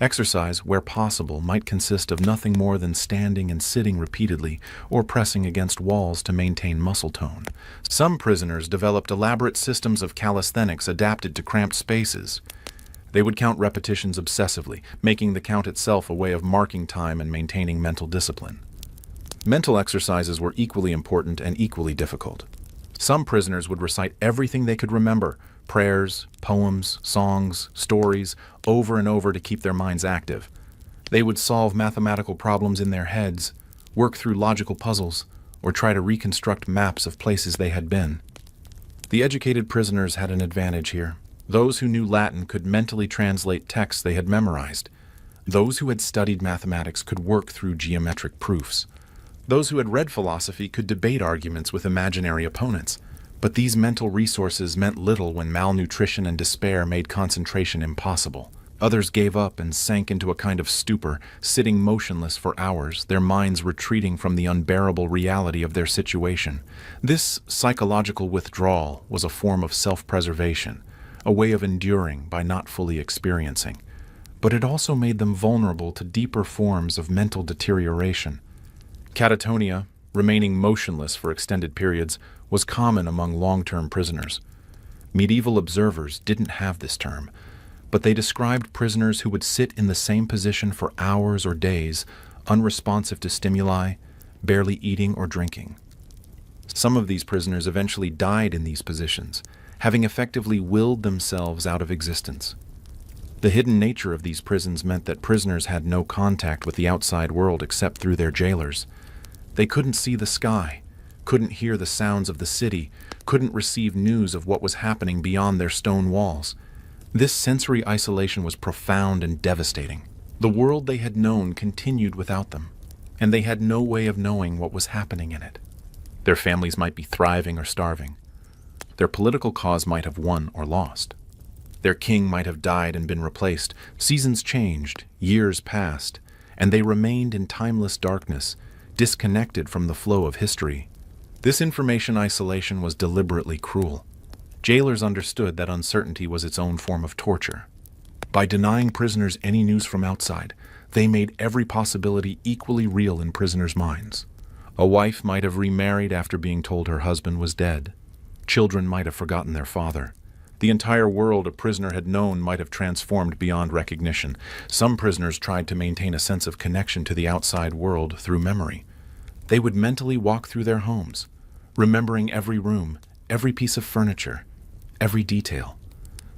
Exercise, where possible, might consist of nothing more than standing and sitting repeatedly or pressing against walls to maintain muscle tone. Some prisoners developed elaborate systems of calisthenics adapted to cramped spaces. They would count repetitions obsessively, making the count itself a way of marking time and maintaining mental discipline. Mental exercises were equally important and equally difficult. Some prisoners would recite everything they could remember, prayers, poems, songs, stories, over and over to keep their minds active. They would solve mathematical problems in their heads, work through logical puzzles, or try to reconstruct maps of places they had been. The educated prisoners had an advantage here. Those who knew Latin could mentally translate texts they had memorized. Those who had studied mathematics could work through geometric proofs. Those who had read philosophy could debate arguments with imaginary opponents. But these mental resources meant little when malnutrition and despair made concentration impossible. Others gave up and sank into a kind of stupor, sitting motionless for hours, their minds retreating from the unbearable reality of their situation. This psychological withdrawal was a form of self-preservation, a way of enduring by not fully experiencing. But it also made them vulnerable to deeper forms of mental deterioration. Catatonia, remaining motionless for extended periods, was common among long-term prisoners. Medieval observers didn't have this term, but they described prisoners who would sit in the same position for hours or days, unresponsive to stimuli, barely eating or drinking. Some of these prisoners eventually died in these positions, having effectively willed themselves out of existence. The hidden nature of these prisons meant that prisoners had no contact with the outside world except through their jailers. They couldn't see the sky, couldn't hear the sounds of the city, couldn't receive news of what was happening beyond their stone walls. This sensory isolation was profound and devastating. The world they had known continued without them, and they had no way of knowing what was happening in it. Their families might be thriving or starving. Their political cause might have won or lost. Their king might have died and been replaced. Seasons changed, years passed, and they remained in timeless darkness, disconnected from the flow of history. This information isolation was deliberately cruel. Jailers understood that uncertainty was its own form of torture. By denying prisoners any news from outside, they made every possibility equally real in prisoners' minds. A wife might have remarried after being told her husband was dead. Children might have forgotten their father. The entire world a prisoner had known might have transformed beyond recognition. Some prisoners tried to maintain a sense of connection to the outside world through memory. They would mentally walk through their homes, remembering every room, every piece of furniture, every detail.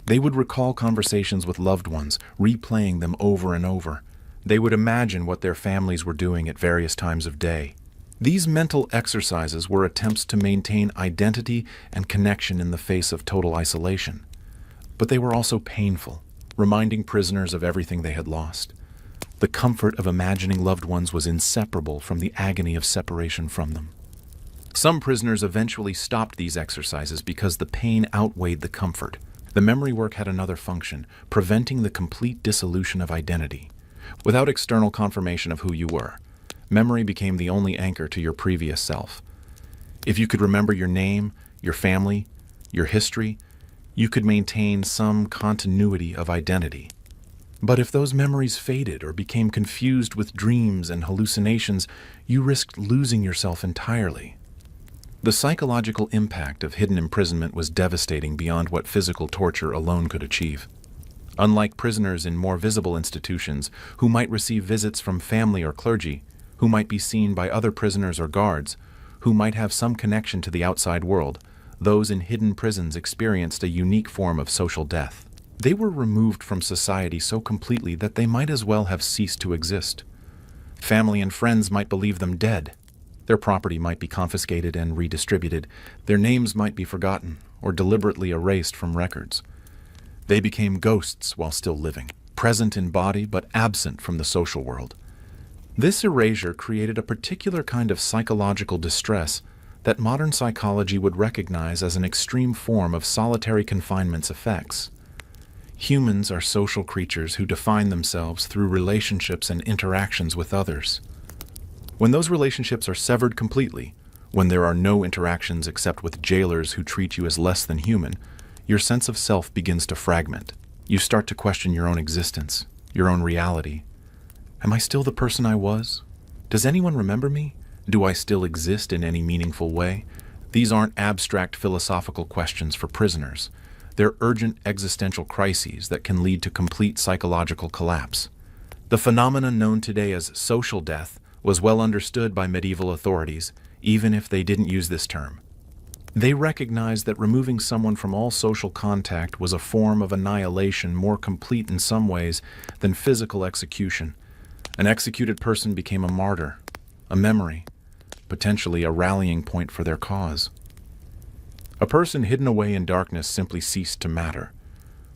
They would recall conversations with loved ones, replaying them over and over. They would imagine what their families were doing at various times of day. These mental exercises were attempts to maintain identity and connection in the face of total isolation. But they were also painful, reminding prisoners of everything they had lost. The comfort of imagining loved ones was inseparable from the agony of separation from them. Some prisoners eventually stopped these exercises because the pain outweighed the comfort. The memory work had another function, preventing the complete dissolution of identity. Without external confirmation of who you were, memory became the only anchor to your previous self. If you could remember your name, your family, your history, you could maintain some continuity of identity. But if those memories faded or became confused with dreams and hallucinations, you risked losing yourself entirely. The psychological impact of hidden imprisonment was devastating beyond what physical torture alone could achieve. Unlike prisoners in more visible institutions, who might receive visits from family or clergy, who might be seen by other prisoners or guards, who might have some connection to the outside world, those in hidden prisons experienced a unique form of social death. They were removed from society so completely that they might as well have ceased to exist. Family and friends might believe them dead. Their property might be confiscated and redistributed. Their names might be forgotten or deliberately erased from records. They became ghosts while still living, present in body but absent from the social world. This erasure created a particular kind of psychological distress that modern psychology would recognize as an extreme form of solitary confinement's effects. Humans are social creatures who define themselves through relationships and interactions with others. When those relationships are severed completely, when there are no interactions except with jailers who treat you as less than human, your sense of self begins to fragment. You start to question your own existence, your own reality. Am I still the person I was? Does anyone remember me? Do I still exist in any meaningful way? These aren't abstract philosophical questions for prisoners. They're urgent existential crises that can lead to complete psychological collapse. The phenomenon known today as social death was well understood by medieval authorities, even if they didn't use this term. They recognized that removing someone from all social contact was a form of annihilation more complete in some ways than physical execution. An executed person became a martyr, a memory, potentially a rallying point for their cause. A person hidden away in darkness simply ceased to matter.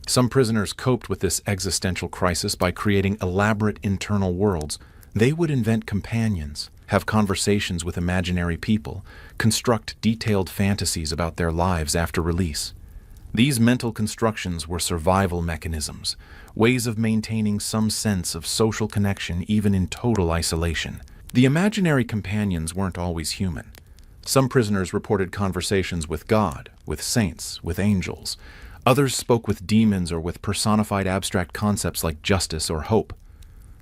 Some prisoners coped with this existential crisis by creating elaborate internal worlds. They would invent companions, have conversations with imaginary people, construct detailed fantasies about their lives after release. These mental constructions were survival mechanisms, ways of maintaining some sense of social connection even in total isolation. The imaginary companions weren't always human. Some prisoners reported conversations with God, with saints, with angels. Others spoke with demons or with personified abstract concepts like justice or hope.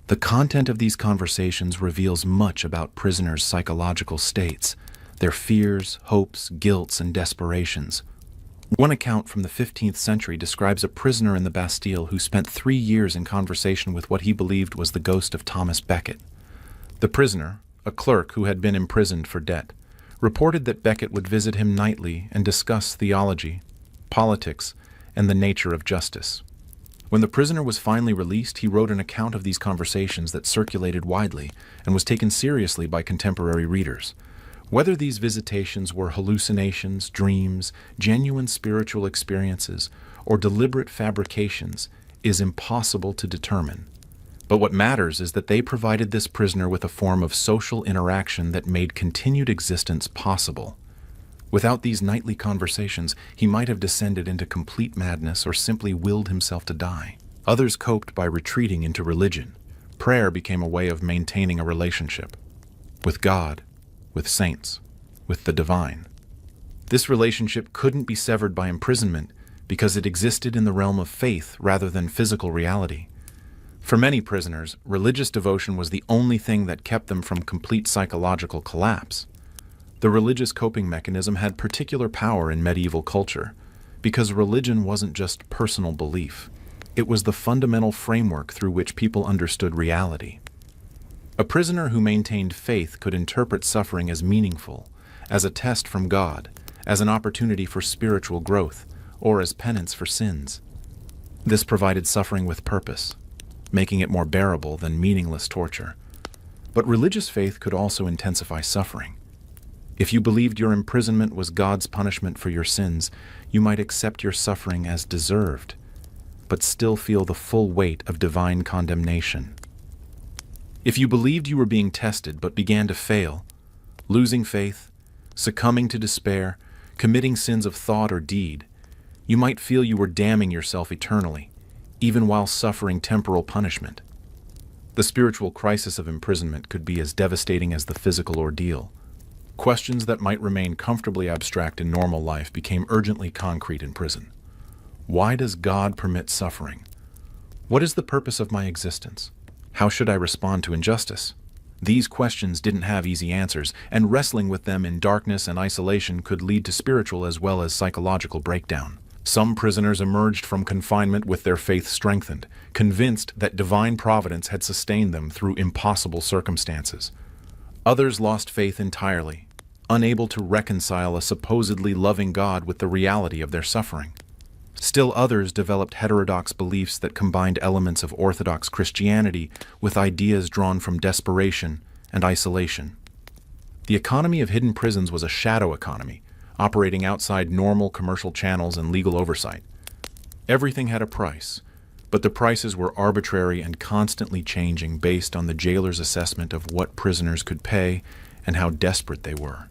The content of these conversations reveals much about prisoners' psychological states, their fears, hopes, guilts, and desperations. One account from the 15th century describes a prisoner in the Bastille who spent 3 years in conversation with what he believed was the ghost of Thomas Becket. The prisoner, a clerk who had been imprisoned for debt, reported that Becket would visit him nightly and discuss theology, politics, and the nature of justice. When the prisoner was finally released, he wrote an account of these conversations that circulated widely and was taken seriously by contemporary readers. Whether these visitations were hallucinations, dreams, genuine spiritual experiences, or deliberate fabrications is impossible to determine. But what matters is that they provided this prisoner with a form of social interaction that made continued existence possible. Without these nightly conversations, he might have descended into complete madness or simply willed himself to die. Others coped by retreating into religion. Prayer became a way of maintaining a relationship with God, with saints, with the divine. This relationship couldn't be severed by imprisonment because it existed in the realm of faith rather than physical reality. For many prisoners, religious devotion was the only thing that kept them from complete psychological collapse. The religious coping mechanism had particular power in medieval culture, because religion wasn't just personal belief. It was the fundamental framework through which people understood reality. A prisoner who maintained faith could interpret suffering as meaningful, as a test from God, as an opportunity for spiritual growth, or as penance for sins. This provided suffering with purpose, making it more bearable than meaningless torture. But religious faith could also intensify suffering. If you believed your imprisonment was God's punishment for your sins, you might accept your suffering as deserved, but still feel the full weight of divine condemnation. If you believed you were being tested but began to fail, losing faith, succumbing to despair, committing sins of thought or deed, you might feel you were damning yourself eternally, even while suffering temporal punishment. The spiritual crisis of imprisonment could be as devastating as the physical ordeal. Questions that might remain comfortably abstract in normal life became urgently concrete in prison. Why does God permit suffering? What is the purpose of my existence? How should I respond to injustice? These questions didn't have easy answers, and wrestling with them in darkness and isolation could lead to spiritual as well as psychological breakdown. Some prisoners emerged from confinement with their faith strengthened, convinced that divine providence had sustained them through impossible circumstances. Others lost faith entirely, unable to reconcile a supposedly loving God with the reality of their suffering. Still others developed heterodox beliefs that combined elements of Orthodox Christianity with ideas drawn from desperation and isolation. The economy of hidden prisons was a shadow economy, operating outside normal commercial channels and legal oversight. Everything had a price, but the prices were arbitrary and constantly changing based on the jailer's assessment of what prisoners could pay and how desperate they were.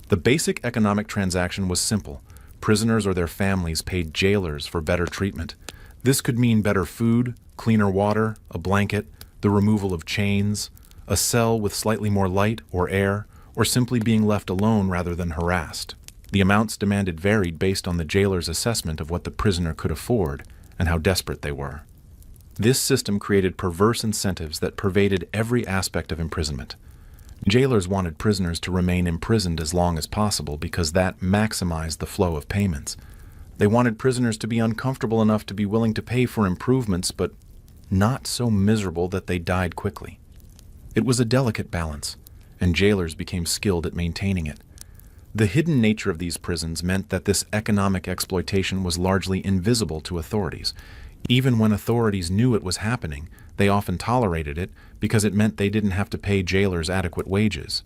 The basic economic transaction was simple. Prisoners or their families paid jailers for better treatment. This could mean better food, cleaner water, a blanket, the removal of chains, a cell with slightly more light or air, or simply being left alone rather than harassed. The amounts demanded varied based on the jailer's assessment of what the prisoner could afford and how desperate they were. This system created perverse incentives that pervaded every aspect of imprisonment. Jailers wanted prisoners to remain imprisoned as long as possible because that maximized the flow of payments. They wanted prisoners to be uncomfortable enough to be willing to pay for improvements, but not so miserable that they died quickly. It was a delicate balance, and jailers became skilled at maintaining it. The hidden nature of these prisons meant that this economic exploitation was largely invisible to authorities. Even when authorities knew it was happening, they often tolerated it because it meant they didn't have to pay jailers adequate wages.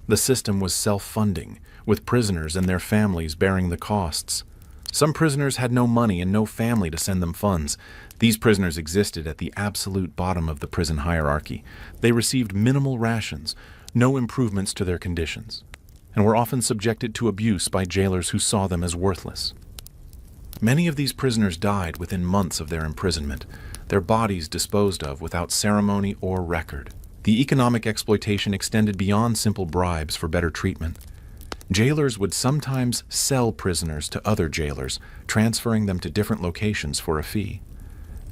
The system was self-funding, with prisoners and their families bearing the costs. Some prisoners had no money and no family to send them funds. These prisoners existed at the absolute bottom of the prison hierarchy. They received minimal rations, no improvements to their conditions, and were often subjected to abuse by jailers who saw them as worthless. Many of these prisoners died within months of their imprisonment, their bodies disposed of without ceremony or record. The economic exploitation extended beyond simple bribes for better treatment. Jailers would sometimes sell prisoners to other jailers, transferring them to different locations for a fee.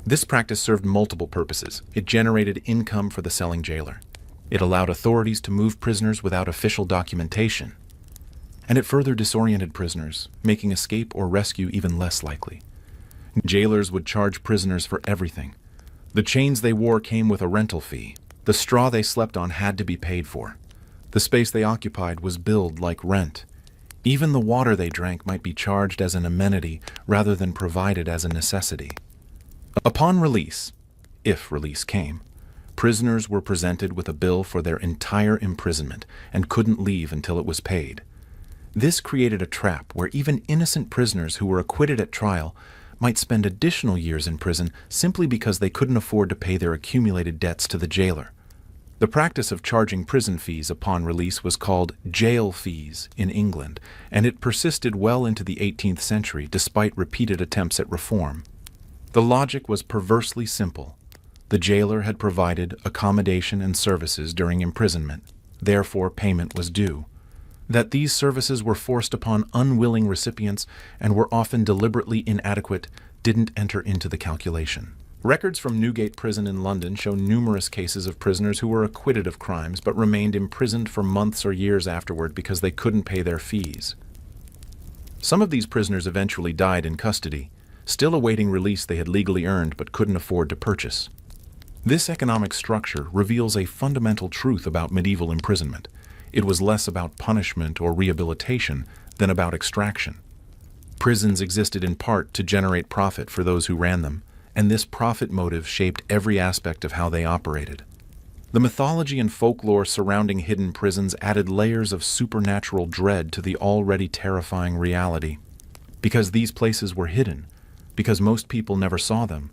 This practice served multiple purposes. It generated income for the selling jailer. It allowed authorities to move prisoners without official documentation. And it further disoriented prisoners, making escape or rescue even less likely. Jailers would charge prisoners for everything. The chains they wore came with a rental fee. The straw they slept on had to be paid for. The space they occupied was billed like rent. Even the water they drank might be charged as an amenity rather than provided as a necessity. Upon release, if release came, prisoners were presented with a bill for their entire imprisonment and couldn't leave until it was paid. This created a trap where even innocent prisoners who were acquitted at trial might spend additional years in prison simply because they couldn't afford to pay their accumulated debts to the jailer. The practice of charging prison fees upon release was called jail fees in England, and it persisted well into the 18th century despite repeated attempts at reform. The logic was perversely simple. The jailer had provided accommodation and services during imprisonment, therefore payment was due. That these services were forced upon unwilling recipients and were often deliberately inadequate didn't enter into the calculation. Records from Newgate Prison in London show numerous cases of prisoners who were acquitted of crimes but remained imprisoned for months or years afterward because they couldn't pay their fees. Some of these prisoners eventually died in custody, still awaiting release they had legally earned but couldn't afford to purchase. This economic structure reveals a fundamental truth about medieval imprisonment. It was less about punishment or rehabilitation than about extraction. Prisons existed in part to generate profit for those who ran them, and this profit motive shaped every aspect of how they operated. The mythology and folklore surrounding hidden prisons added layers of supernatural dread to the already terrifying reality. Because these places were hidden, because most people never saw them,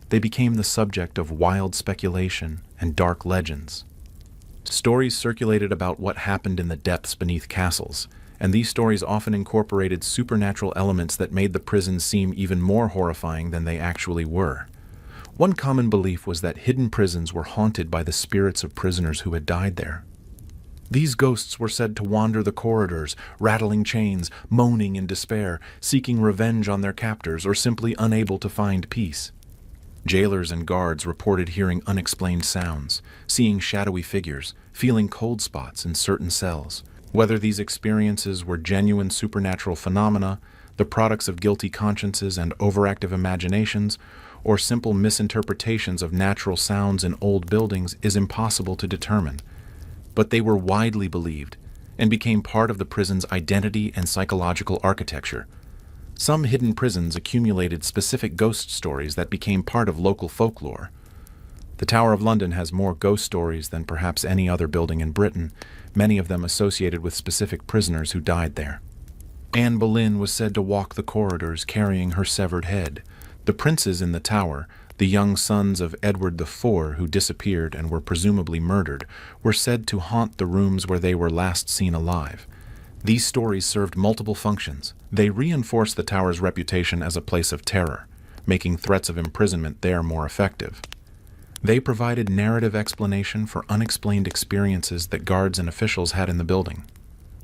they became the subject of wild speculation and dark legends. Stories circulated about what happened in the depths beneath castles, and these stories often incorporated supernatural elements that made the prisons seem even more horrifying than they actually were. One common belief was that hidden prisons were haunted by the spirits of prisoners who had died there. These ghosts were said to wander the corridors, rattling chains, moaning in despair, seeking revenge on their captors, or simply unable to find peace. Jailers and guards reported hearing unexplained sounds, seeing shadowy figures, feeling cold spots in certain cells. Whether these experiences were genuine supernatural phenomena, the products of guilty consciences and overactive imaginations, or simple misinterpretations of natural sounds in old buildings is impossible to determine. But they were widely believed and became part of the prison's identity and psychological architecture. Some hidden prisons accumulated specific ghost stories that became part of local folklore. The Tower of London has more ghost stories than perhaps any other building in Britain, many of them associated with specific prisoners who died there. Anne Boleyn was said to walk the corridors carrying her severed head. The princes in the tower, the young sons of Edward IV who disappeared and were presumably murdered, were said to haunt the rooms where they were last seen alive. These stories served multiple functions. They reinforced the tower's reputation as a place of terror, making threats of imprisonment there more effective. They provided narrative explanation for unexplained experiences that guards and officials had in the building.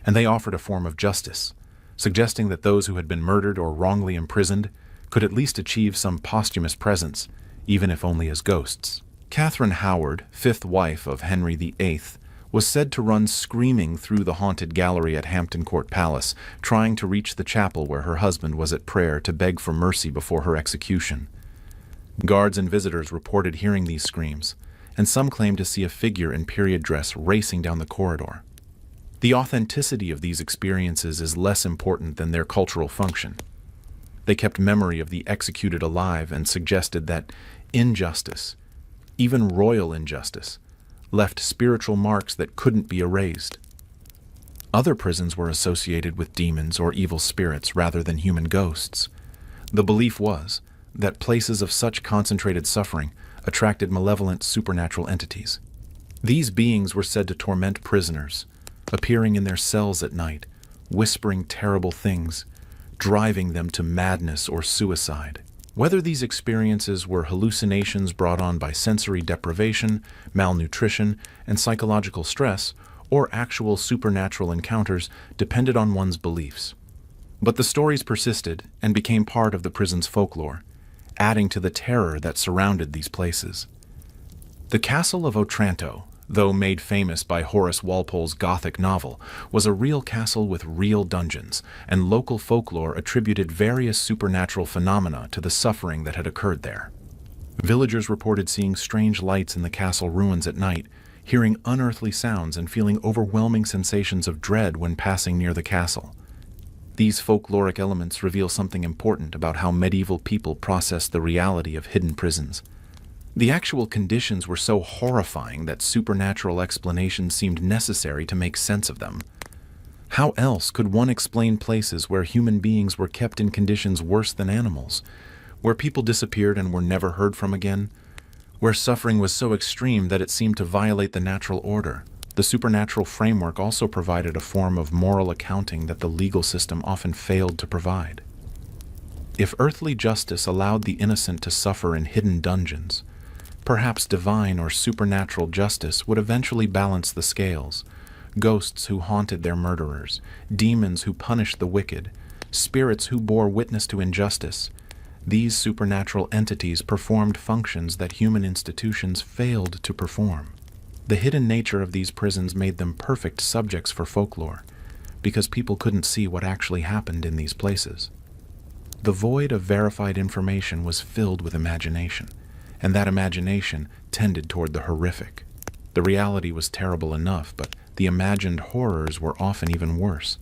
And they offered a form of justice, suggesting that those who had been murdered or wrongly imprisoned could at least achieve some posthumous presence, even if only as ghosts. Catherine Howard, fifth wife of Henry VIII, was said to run screaming through the haunted gallery at Hampton Court Palace, trying to reach the chapel where her husband was at prayer to beg for mercy before her execution. Guards and visitors reported hearing these screams, and some claimed to see a figure in period dress racing down the corridor. The authenticity of these experiences is less important than their cultural function. They kept memory of the executed alive and suggested that injustice, even royal injustice, left spiritual marks that couldn't be erased. Other prisons were associated with demons or evil spirits rather than human ghosts. The belief was that places of such concentrated suffering attracted malevolent supernatural entities. These beings were said to torment prisoners, appearing in their cells at night, whispering terrible things, driving them to madness or suicide. Whether these experiences were hallucinations brought on by sensory deprivation, malnutrition, and psychological stress, or actual supernatural encounters depended on one's beliefs. But the stories persisted and became part of the prison's folklore, adding to the terror that surrounded these places. The Castle of Otranto, though made famous by Horace Walpole's Gothic novel, was a real castle with real dungeons, and local folklore attributed various supernatural phenomena to the suffering that had occurred there. Villagers reported seeing strange lights in the castle ruins at night, hearing unearthly sounds and feeling overwhelming sensations of dread when passing near the castle. These folkloric elements reveal something important about how medieval people processed the reality of hidden prisons. The actual conditions were so horrifying that supernatural explanations seemed necessary to make sense of them. How else could one explain places where human beings were kept in conditions worse than animals, where people disappeared and were never heard from again, where suffering was so extreme that it seemed to violate the natural order? The supernatural framework also provided a form of moral accounting that the legal system often failed to provide. If earthly justice allowed the innocent to suffer in hidden dungeons, perhaps divine or supernatural justice would eventually balance the scales, ghosts who haunted their murderers, demons who punished the wicked, spirits who bore witness to injustice. These supernatural entities performed functions that human institutions failed to perform. The hidden nature of these prisons made them perfect subjects for folklore, because people couldn't see what actually happened in these places. The void of verified information was filled with imagination, and that imagination tended toward the horrific. The reality was terrible enough, but the imagined horrors were often even worse.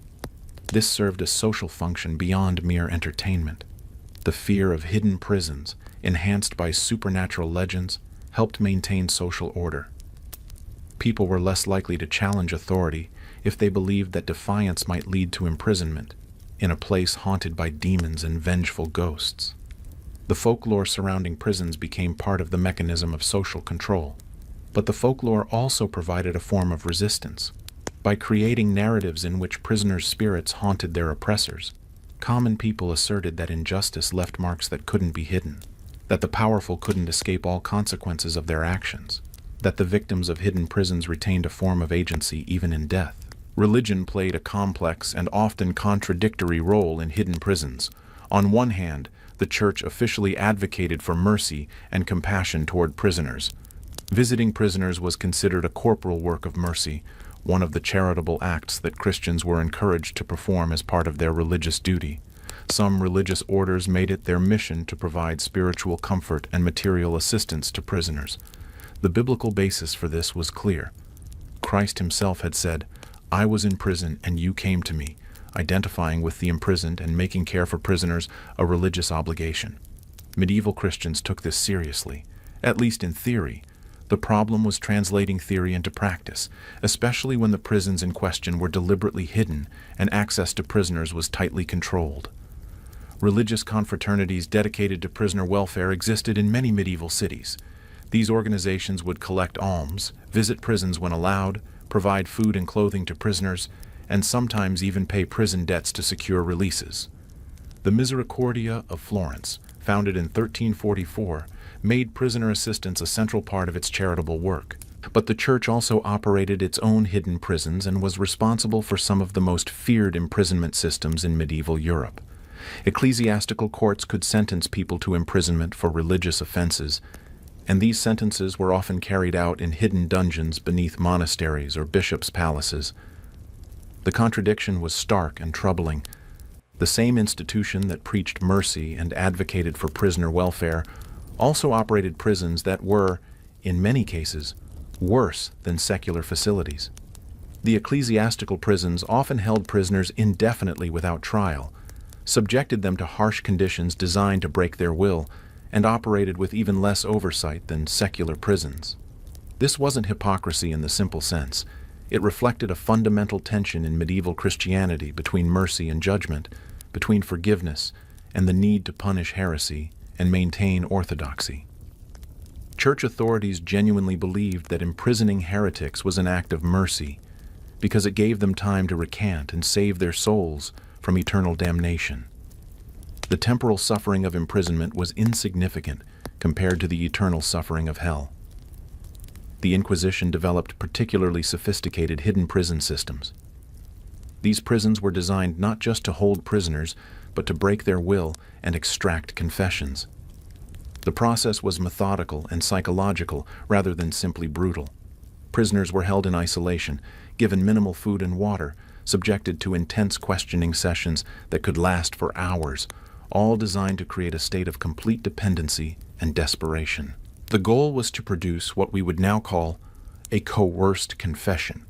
This served a social function beyond mere entertainment. The fear of hidden prisons, enhanced by supernatural legends, helped maintain social order. People were less likely to challenge authority if they believed that defiance might lead to imprisonment in a place haunted by demons and vengeful ghosts. The folklore surrounding prisons became part of the mechanism of social control. But the folklore also provided a form of resistance. By creating narratives in which prisoners' spirits haunted their oppressors, common people asserted that injustice left marks that couldn't be hidden, that the powerful couldn't escape all consequences of their actions, that the victims of hidden prisons retained a form of agency even in death. Religion played a complex and often contradictory role in hidden prisons. On one hand, the Church officially advocated for mercy and compassion toward prisoners. Visiting prisoners was considered a corporal work of mercy, one of the charitable acts that Christians were encouraged to perform as part of their religious duty. Some religious orders made it their mission to provide spiritual comfort and material assistance to prisoners. The biblical basis for this was clear. Christ himself had said, "I was in prison and you came to me," identifying with the imprisoned and making care for prisoners a religious obligation. Medieval Christians took this seriously, at least in theory. The problem was translating theory into practice, especially when the prisons in question were deliberately hidden and access to prisoners was tightly controlled. Religious confraternities dedicated to prisoner welfare existed in many medieval cities. These organizations would collect alms, visit prisons when allowed, provide food and clothing to prisoners, and sometimes even pay prison debts to secure releases. The Misericordia of Florence, founded in 1344, made prisoner assistance a central part of its charitable work. But the Church also operated its own hidden prisons and was responsible for some of the most feared imprisonment systems in medieval Europe. Ecclesiastical courts could sentence people to imprisonment for religious offenses, and these sentences were often carried out in hidden dungeons beneath monasteries or bishops' palaces. The contradiction was stark and troubling. The same institution that preached mercy and advocated for prisoner welfare also operated prisons that were, in many cases, worse than secular facilities. The ecclesiastical prisons often held prisoners indefinitely without trial, subjected them to harsh conditions designed to break their will, and operated with even less oversight than secular prisons. This wasn't hypocrisy in the simple sense. It reflected a fundamental tension in medieval Christianity between mercy and judgment, between forgiveness and the need to punish heresy and maintain orthodoxy. Church authorities genuinely believed that imprisoning heretics was an act of mercy because it gave them time to recant and save their souls from eternal damnation. The temporal suffering of imprisonment was insignificant compared to the eternal suffering of hell. The Inquisition developed particularly sophisticated hidden prison systems. These prisons were designed not just to hold prisoners, but to break their will and extract confessions. The process was methodical and psychological rather than simply brutal. Prisoners were held in isolation, given minimal food and water, subjected to intense questioning sessions that could last for hours, all designed to create a state of complete dependency and desperation. The goal was to produce what we would now call a coerced confession.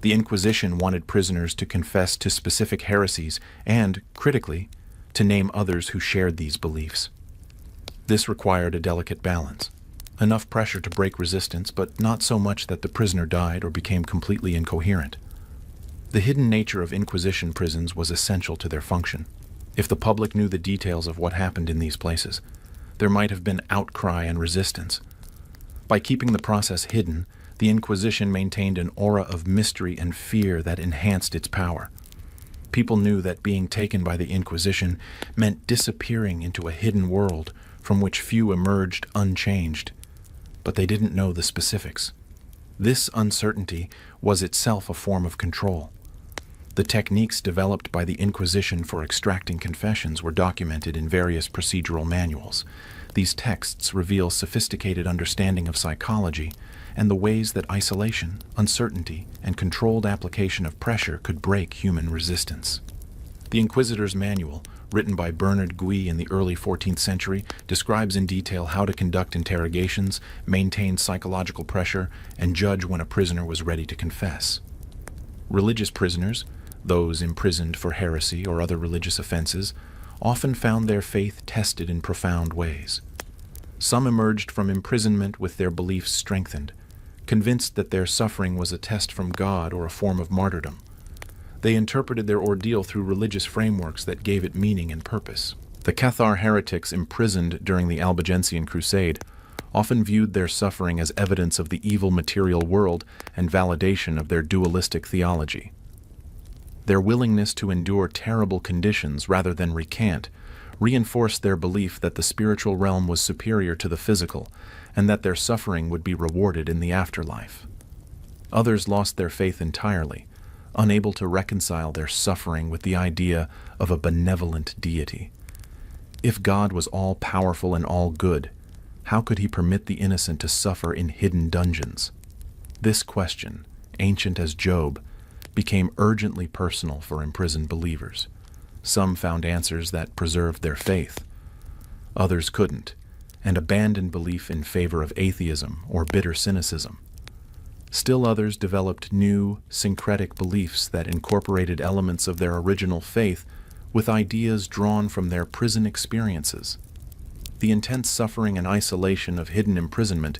The Inquisition wanted prisoners to confess to specific heresies and, critically, to name others who shared these beliefs. This required a delicate balance. Enough pressure to break resistance, but not so much that the prisoner died or became completely incoherent. The hidden nature of Inquisition prisons was essential to their function. If the public knew the details of what happened in these places, there might have been outcry and resistance. By keeping the process hidden, the Inquisition maintained an aura of mystery and fear that enhanced its power. People knew that being taken by the Inquisition meant disappearing into a hidden world from which few emerged unchanged, but they didn't know the specifics. This uncertainty was itself a form of control. The techniques developed by the Inquisition for extracting confessions were documented in various procedural manuals. These texts reveal sophisticated understanding of psychology and the ways that isolation, uncertainty, and controlled application of pressure could break human resistance. The Inquisitor's Manual, written by Bernard Guy in the early 14th century, describes in detail how to conduct interrogations, maintain psychological pressure, and judge when a prisoner was ready to confess. Religious prisoners, those imprisoned for heresy or other religious offenses, often found their faith tested in profound ways. Some emerged from imprisonment with their beliefs strengthened, convinced that their suffering was a test from God or a form of martyrdom. They interpreted their ordeal through religious frameworks that gave it meaning and purpose. The Cathar heretics imprisoned during the Albigensian Crusade often viewed their suffering as evidence of the evil material world and validation of their dualistic theology. Their willingness to endure terrible conditions rather than recant reinforced their belief that the spiritual realm was superior to the physical and that their suffering would be rewarded in the afterlife. Others lost their faith entirely, unable to reconcile their suffering with the idea of a benevolent deity. If God was all-powerful and all-good, how could he permit the innocent to suffer in hidden dungeons? This question, ancient as Job, became urgently personal for imprisoned believers. Some found answers that preserved their faith. Others couldn't, and abandoned belief in favor of atheism or bitter cynicism. Still others developed new, syncretic beliefs that incorporated elements of their original faith with ideas drawn from their prison experiences. The intense suffering and isolation of hidden imprisonment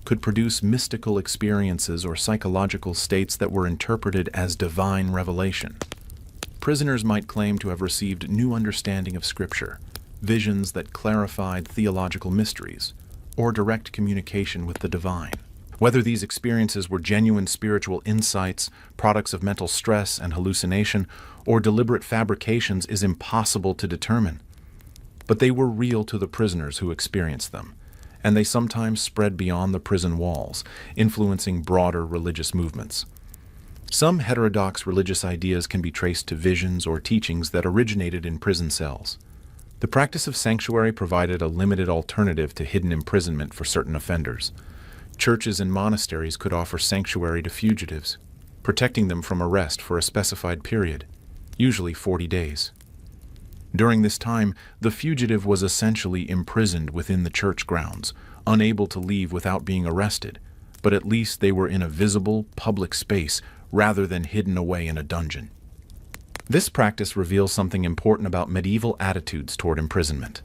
could produce mystical experiences or psychological states that were interpreted as divine revelation. Prisoners might claim to have received new understanding of Scripture, visions that clarified theological mysteries, or direct communication with the divine. Whether these experiences were genuine spiritual insights, products of mental stress and hallucination, or deliberate fabrications is impossible to determine. But they were real to the prisoners who experienced them, and they sometimes spread beyond the prison walls, influencing broader religious movements. Some heterodox religious ideas can be traced to visions or teachings that originated in prison cells. The practice of sanctuary provided a limited alternative to hidden imprisonment for certain offenders. Churches and monasteries could offer sanctuary to fugitives, protecting them from arrest for a specified period, usually 40 days. During this time, the fugitive was essentially imprisoned within the church grounds, unable to leave without being arrested, but at least they were in a visible, public space rather than hidden away in a dungeon. This practice reveals something important about medieval attitudes toward imprisonment.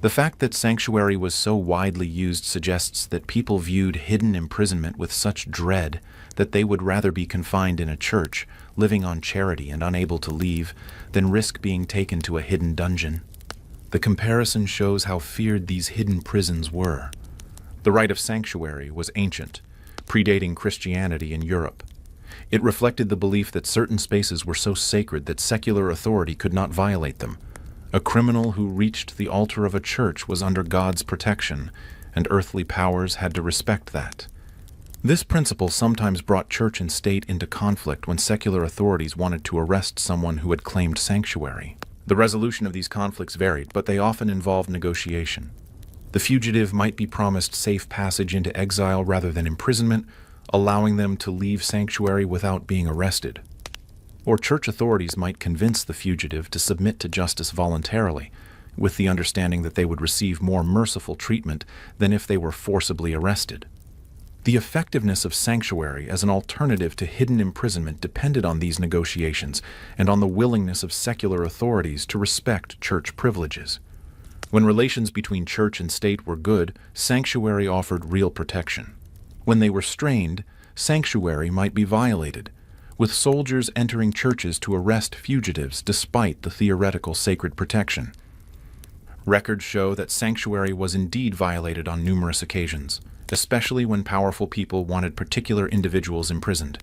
The fact that sanctuary was so widely used suggests that people viewed hidden imprisonment with such dread that they would rather be confined in a church, living on charity and unable to leave, than risk being taken to a hidden dungeon. The comparison shows how feared these hidden prisons were. The right of sanctuary was ancient, predating Christianity in Europe. It reflected the belief that certain spaces were so sacred that secular authority could not violate them. A criminal who reached the altar of a church was under God's protection, and earthly powers had to respect that. This principle sometimes brought church and state into conflict when secular authorities wanted to arrest someone who had claimed sanctuary. The resolution of these conflicts varied, but they often involved negotiation. The fugitive might be promised safe passage into exile rather than imprisonment, allowing them to leave sanctuary without being arrested. Or church authorities might convince the fugitive to submit to justice voluntarily, with the understanding that they would receive more merciful treatment than if they were forcibly arrested. The effectiveness of sanctuary as an alternative to hidden imprisonment depended on these negotiations and on the willingness of secular authorities to respect church privileges. When relations between church and state were good, sanctuary offered real protection. When they were strained, sanctuary might be violated, with soldiers entering churches to arrest fugitives despite the theoretical sacred protection. Records show that sanctuary was indeed violated on numerous occasions, especially when powerful people wanted particular individuals imprisoned.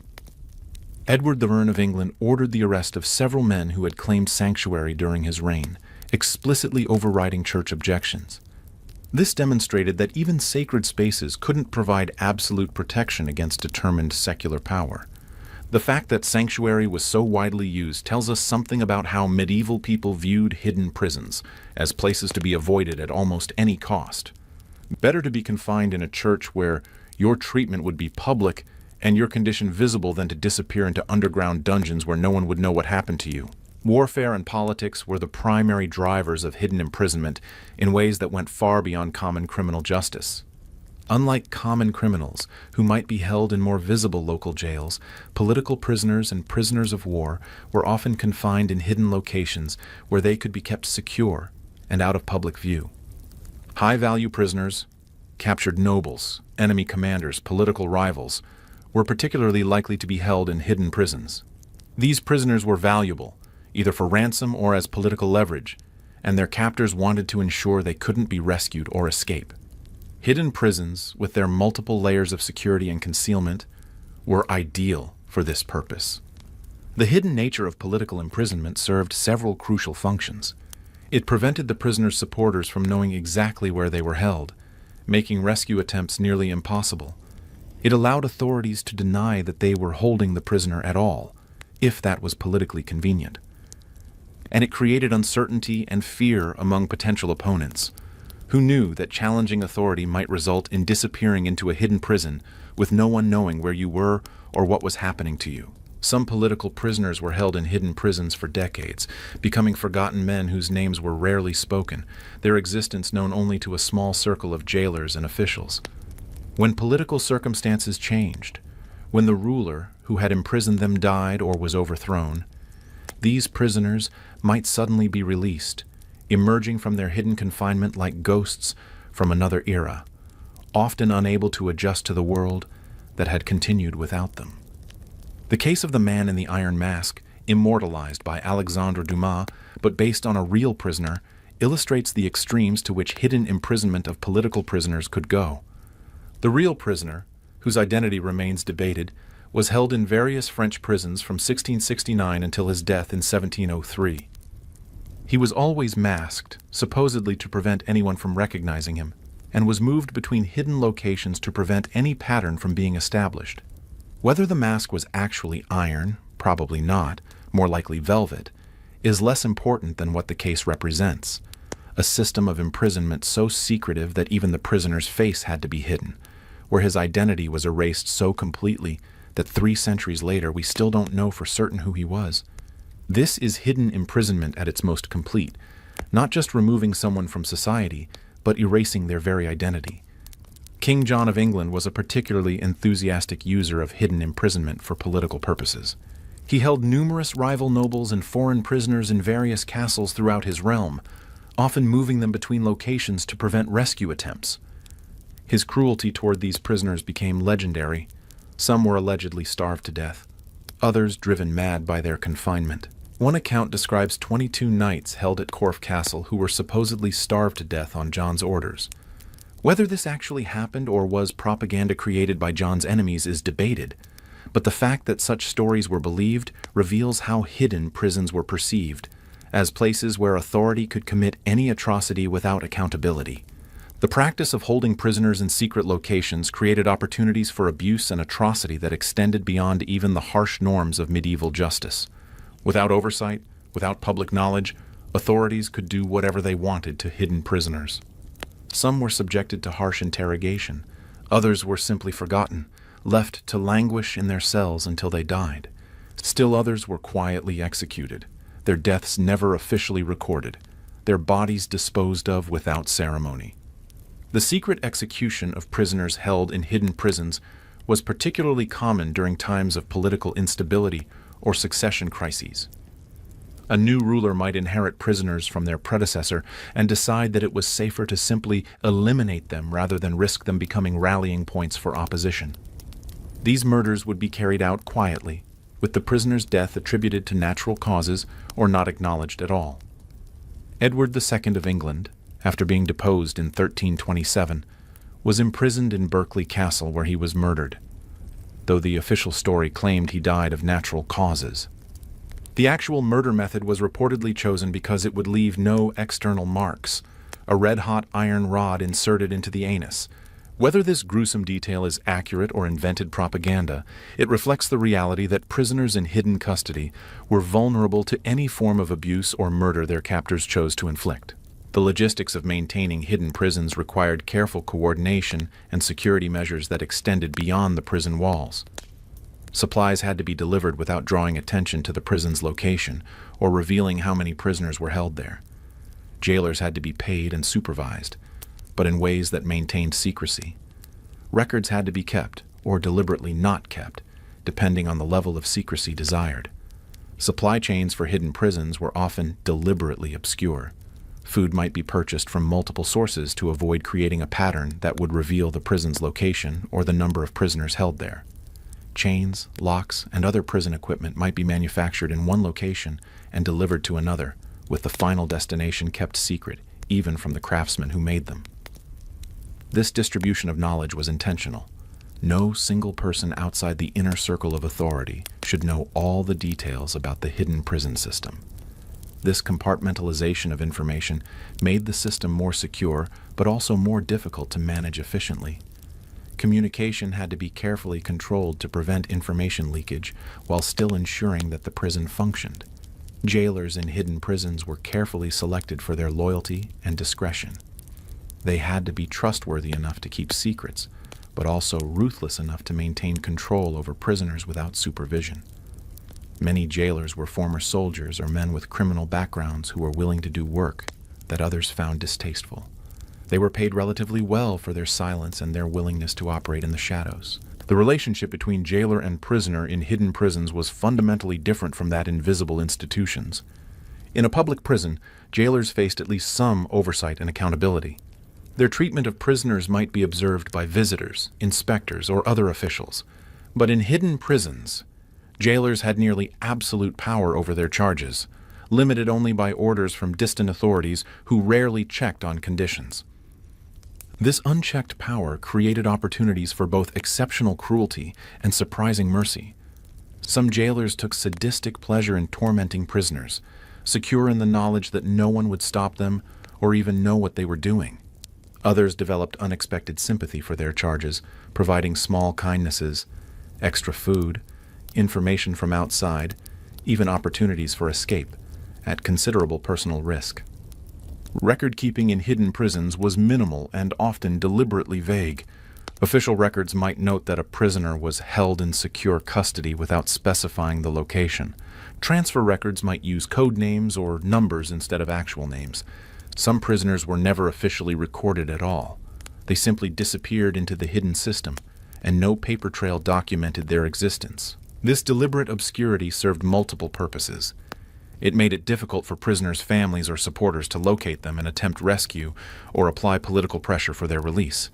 Edward I of England ordered the arrest of several men who had claimed sanctuary during his reign, explicitly overriding church objections. This demonstrated that even sacred spaces couldn't provide absolute protection against determined secular power. The fact that sanctuary was so widely used tells us something about how medieval people viewed hidden prisons, as places to be avoided at almost any cost. Better to be confined in a church where your treatment would be public and your condition visible than to disappear into underground dungeons where no one would know what happened to you. Warfare and politics were the primary drivers of hidden imprisonment in ways that went far beyond common criminal justice. Unlike common criminals, who might be held in more visible local jails, political prisoners and prisoners of war were often confined in hidden locations where they could be kept secure and out of public view. High-value prisoners, captured nobles, enemy commanders, political rivals, were particularly likely to be held in hidden prisons. These prisoners were valuable, either for ransom or as political leverage, and their captors wanted to ensure they couldn't be rescued or escape. Hidden prisons, with their multiple layers of security and concealment, were ideal for this purpose. The hidden nature of political imprisonment served several crucial functions. It prevented the prisoner's supporters from knowing exactly where they were held, making rescue attempts nearly impossible. It allowed authorities to deny that they were holding the prisoner at all, if that was politically convenient. And it created uncertainty and fear among potential opponents, who knew that challenging authority might result in disappearing into a hidden prison with no one knowing where you were or what was happening to you. Some political prisoners were held in hidden prisons for decades, becoming forgotten men whose names were rarely spoken, their existence known only to a small circle of jailers and officials. When political circumstances changed, when the ruler who had imprisoned them died or was overthrown, these prisoners might suddenly be released, emerging from their hidden confinement like ghosts from another era, often unable to adjust to the world that had continued without them. The case of the man in the iron mask, immortalized by Alexandre Dumas, but based on a real prisoner, illustrates the extremes to which hidden imprisonment of political prisoners could go. The real prisoner, whose identity remains debated, was held in various French prisons from 1669 until his death in 1703. He was always masked, supposedly to prevent anyone from recognizing him, and was moved between hidden locations to prevent any pattern from being established. Whether the mask was actually iron, probably not, more likely velvet, is less important than what the case represents: a system of imprisonment so secretive that even the prisoner's face had to be hidden, where his identity was erased so completely that 3 centuries later we still don't know for certain who he was. This is hidden imprisonment at its most complete, not just removing someone from society, but erasing their very identity. King John of England was a particularly enthusiastic user of hidden imprisonment for political purposes. He held numerous rival nobles and foreign prisoners in various castles throughout his realm, often moving them between locations to prevent rescue attempts. His cruelty toward these prisoners became legendary. Some were allegedly starved to death, others driven mad by their confinement. One account describes 22 knights held at Corfe Castle who were supposedly starved to death on John's orders. Whether this actually happened or was propaganda created by John's enemies is debated, but the fact that such stories were believed reveals how hidden prisons were perceived, as places where authority could commit any atrocity without accountability. The practice of holding prisoners in secret locations created opportunities for abuse and atrocity that extended beyond even the harsh norms of medieval justice. Without oversight, without public knowledge, authorities could do whatever they wanted to hidden prisoners. Some were subjected to harsh interrogation. Others were simply forgotten, left to languish in their cells until they died. Still others were quietly executed, their deaths never officially recorded, their bodies disposed of without ceremony. The secret execution of prisoners held in hidden prisons was particularly common during times of political instability or succession crises. A new ruler might inherit prisoners from their predecessor and decide that it was safer to simply eliminate them rather than risk them becoming rallying points for opposition. These murders would be carried out quietly, with the prisoner's death attributed to natural causes or not acknowledged at all. Edward II of England, after being deposed in 1327, was imprisoned in Berkeley Castle where he was murdered, though the official story claimed he died of natural causes. The actual murder method was reportedly chosen because it would leave no external marks, a red-hot iron rod inserted into the anus. Whether this gruesome detail is accurate or invented propaganda, it reflects the reality that prisoners in hidden custody were vulnerable to any form of abuse or murder their captors chose to inflict. The logistics of maintaining hidden prisons required careful coordination and security measures that extended beyond the prison walls. Supplies had to be delivered without drawing attention to the prison's location or revealing how many prisoners were held there. Jailers had to be paid and supervised, but in ways that maintained secrecy. Records had to be kept, or deliberately not kept, depending on the level of secrecy desired. Supply chains for hidden prisons were often deliberately obscure. Food might be purchased from multiple sources to avoid creating a pattern that would reveal the prison's location or the number of prisoners held there. Chains, locks, and other prison equipment might be manufactured in one location and delivered to another, with the final destination kept secret, even from the craftsmen who made them. This distribution of knowledge was intentional. No single person outside the inner circle of authority should know all the details about the hidden prison system. This compartmentalization of information made the system more secure, but also more difficult to manage efficiently. Communication had to be carefully controlled to prevent information leakage while still ensuring that the prison functioned. Jailers in hidden prisons were carefully selected for their loyalty and discretion. They had to be trustworthy enough to keep secrets, but also ruthless enough to maintain control over prisoners without supervision. Many jailers were former soldiers or men with criminal backgrounds who were willing to do work that others found distasteful. They were paid relatively well for their silence and their willingness to operate in the shadows. The relationship between jailer and prisoner in hidden prisons was fundamentally different from that in visible institutions. In a public prison, jailers faced at least some oversight and accountability. Their treatment of prisoners might be observed by visitors, inspectors, or other officials. But in hidden prisons, jailers had nearly absolute power over their charges, limited only by orders from distant authorities who rarely checked on conditions. This unchecked power created opportunities for both exceptional cruelty and surprising mercy. Some jailers took sadistic pleasure in tormenting prisoners, secure in the knowledge that no one would stop them or even know what they were doing. Others developed unexpected sympathy for their charges, providing small kindnesses, extra food, information from outside, even opportunities for escape, at considerable personal risk. Record-keeping in hidden prisons was minimal and often deliberately vague. Official records might note that a prisoner was held in secure custody without specifying the location. Transfer records might use code names or numbers instead of actual names. Some prisoners were never officially recorded at all. They simply disappeared into the hidden system, and no paper trail documented their existence. This deliberate obscurity served multiple purposes. It made it difficult for prisoners' families or supporters to locate them and attempt rescue or apply political pressure for their release.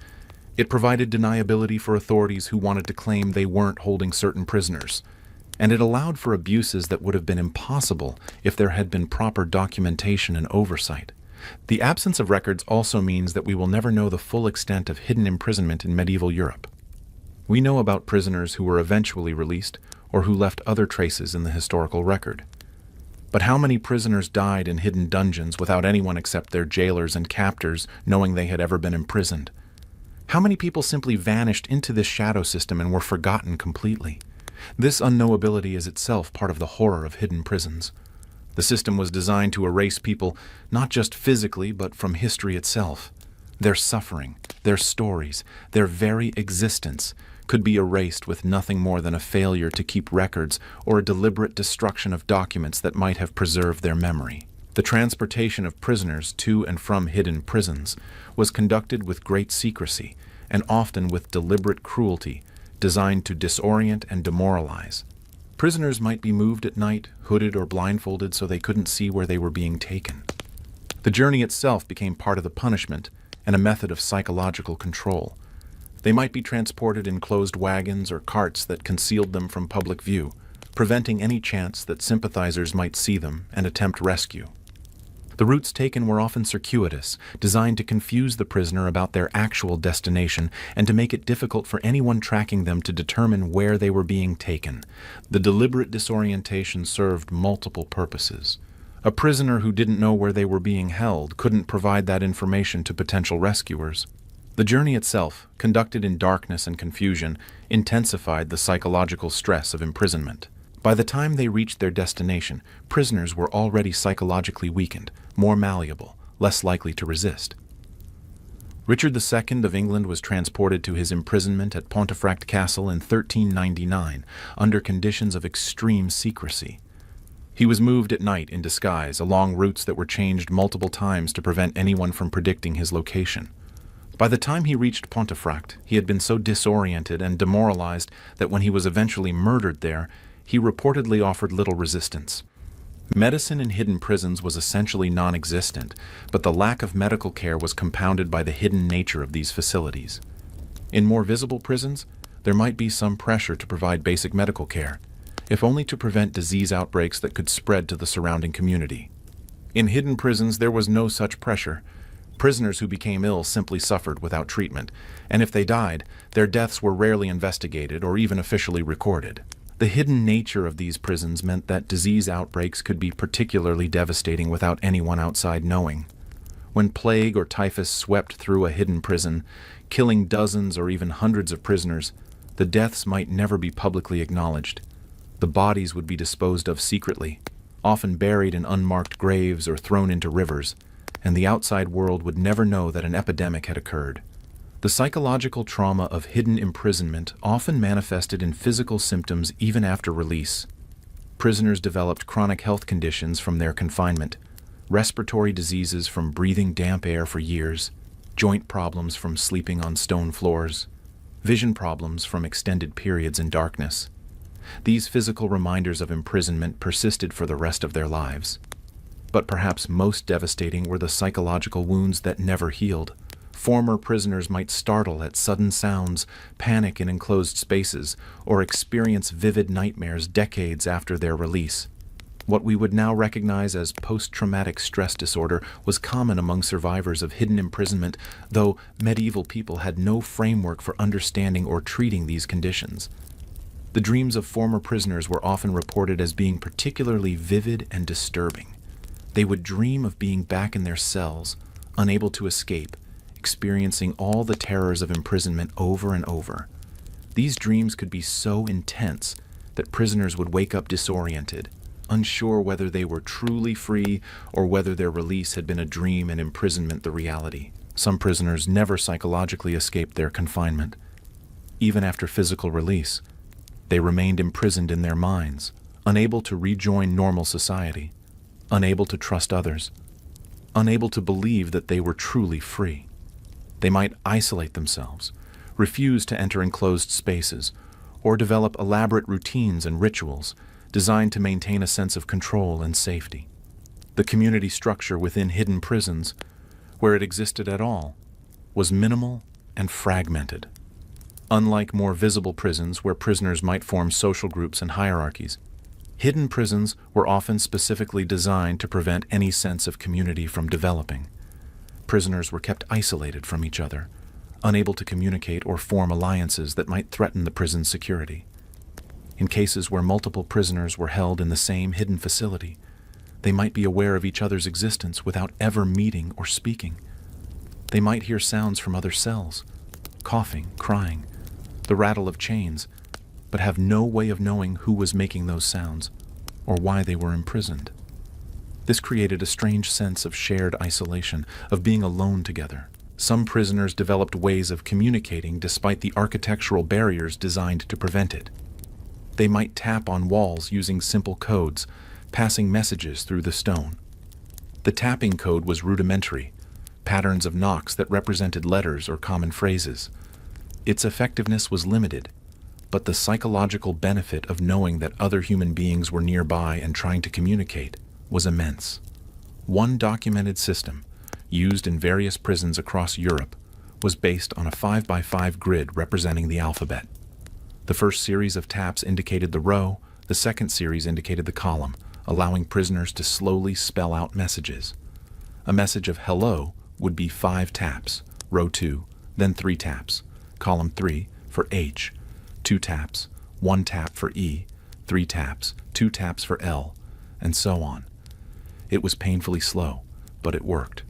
It provided deniability for authorities who wanted to claim they weren't holding certain prisoners. And it allowed for abuses that would have been impossible if there had been proper documentation and oversight. The absence of records also means that we will never know the full extent of hidden imprisonment in medieval Europe. We know about prisoners who were eventually released or who left other traces in the historical record. But how many prisoners died in hidden dungeons without anyone except their jailers and captors knowing they had ever been imprisoned? How many people simply vanished into this shadow system and were forgotten completely? This unknowability is itself part of the horror of hidden prisons. The system was designed to erase people not just physically but from history itself. Their suffering, their stories, their very existence could be erased with nothing more than a failure to keep records or a deliberate destruction of documents that might have preserved their memory. The transportation of prisoners to and from hidden prisons was conducted with great secrecy and often with deliberate cruelty designed to disorient and demoralize. Prisoners might be moved at night, hooded or blindfolded so they couldn't see where they were being taken. The journey itself became part of the punishment and a method of psychological control. They might be transported in closed wagons or carts that concealed them from public view, preventing any chance that sympathizers might see them and attempt rescue. The routes taken were often circuitous, designed to confuse the prisoner about their actual destination and to make it difficult for anyone tracking them to determine where they were being taken. The deliberate disorientation served multiple purposes. A prisoner who didn't know where they were being held couldn't provide that information to potential rescuers. The journey itself, conducted in darkness and confusion, intensified the psychological stress of imprisonment. By the time they reached their destination, prisoners were already psychologically weakened, more malleable, less likely to resist. Richard II of England was transported to his imprisonment at Pontefract Castle in 1399 under conditions of extreme secrecy. He was moved at night in disguise along routes that were changed multiple times to prevent anyone from predicting his location. By the time he reached Pontefract, he had been so disoriented and demoralized that when he was eventually murdered there, he reportedly offered little resistance. Medicine in hidden prisons was essentially non-existent, but the lack of medical care was compounded by the hidden nature of these facilities. In more visible prisons, there might be some pressure to provide basic medical care, if only to prevent disease outbreaks that could spread to the surrounding community. In hidden prisons, there was no such pressure. Prisoners who became ill simply suffered without treatment, and if they died, their deaths were rarely investigated or even officially recorded. The hidden nature of these prisons meant that disease outbreaks could be particularly devastating without anyone outside knowing. When plague or typhus swept through a hidden prison, killing dozens or even hundreds of prisoners, the deaths might never be publicly acknowledged. The bodies would be disposed of secretly, often buried in unmarked graves or thrown into rivers, and the outside world would never know that an epidemic had occurred. The psychological trauma of hidden imprisonment often manifested in physical symptoms even after release. Prisoners developed chronic health conditions from their confinement, respiratory diseases from breathing damp air for years, joint problems from sleeping on stone floors, vision problems from extended periods in darkness. These physical reminders of imprisonment persisted for the rest of their lives. But perhaps most devastating were the psychological wounds that never healed. Former prisoners might startle at sudden sounds, panic in enclosed spaces, or experience vivid nightmares decades after their release. What we would now recognize as post-traumatic stress disorder was common among survivors of hidden imprisonment, though medieval people had no framework for understanding or treating these conditions. The dreams of former prisoners were often reported as being particularly vivid and disturbing. They would dream of being back in their cells, unable to escape, experiencing all the terrors of imprisonment over and over. These dreams could be so intense that prisoners would wake up disoriented, unsure whether they were truly free or whether their release had been a dream and imprisonment the reality. Some prisoners never psychologically escaped their confinement. Even after physical release, they remained imprisoned in their minds, unable to rejoin normal society, unable to trust others, unable to believe that they were truly free. They might isolate themselves, refuse to enter enclosed spaces, or develop elaborate routines and rituals designed to maintain a sense of control and safety. The community structure within hidden prisons, where it existed at all, was minimal and fragmented. Unlike more visible prisons where prisoners might form social groups and hierarchies, hidden prisons were often specifically designed to prevent any sense of community from developing. Prisoners were kept isolated from each other, unable to communicate or form alliances that might threaten the prison's security. In cases where multiple prisoners were held in the same hidden facility, they might be aware of each other's existence without ever meeting or speaking. They might hear sounds from other cells, coughing, crying, the rattle of chains, but have no way of knowing who was making those sounds or why they were imprisoned. This created a strange sense of shared isolation, of being alone together. Some prisoners developed ways of communicating despite the architectural barriers designed to prevent it. They might tap on walls using simple codes, passing messages through the stone. The tapping code was rudimentary, patterns of knocks that represented letters or common phrases. Its effectiveness was limited, but the psychological benefit of knowing that other human beings were nearby and trying to communicate was immense. One documented system, used in various prisons across Europe, was based on a 5x5 grid representing the alphabet. The first series of taps indicated the row, the second series indicated the column, allowing prisoners to slowly spell out messages. A message of hello would be 5 taps, row 2, then 3 taps, column 3 for H, 2 taps, 1 tap for E, 3 taps, 2 taps for L, and so on. It was painfully slow, but it worked.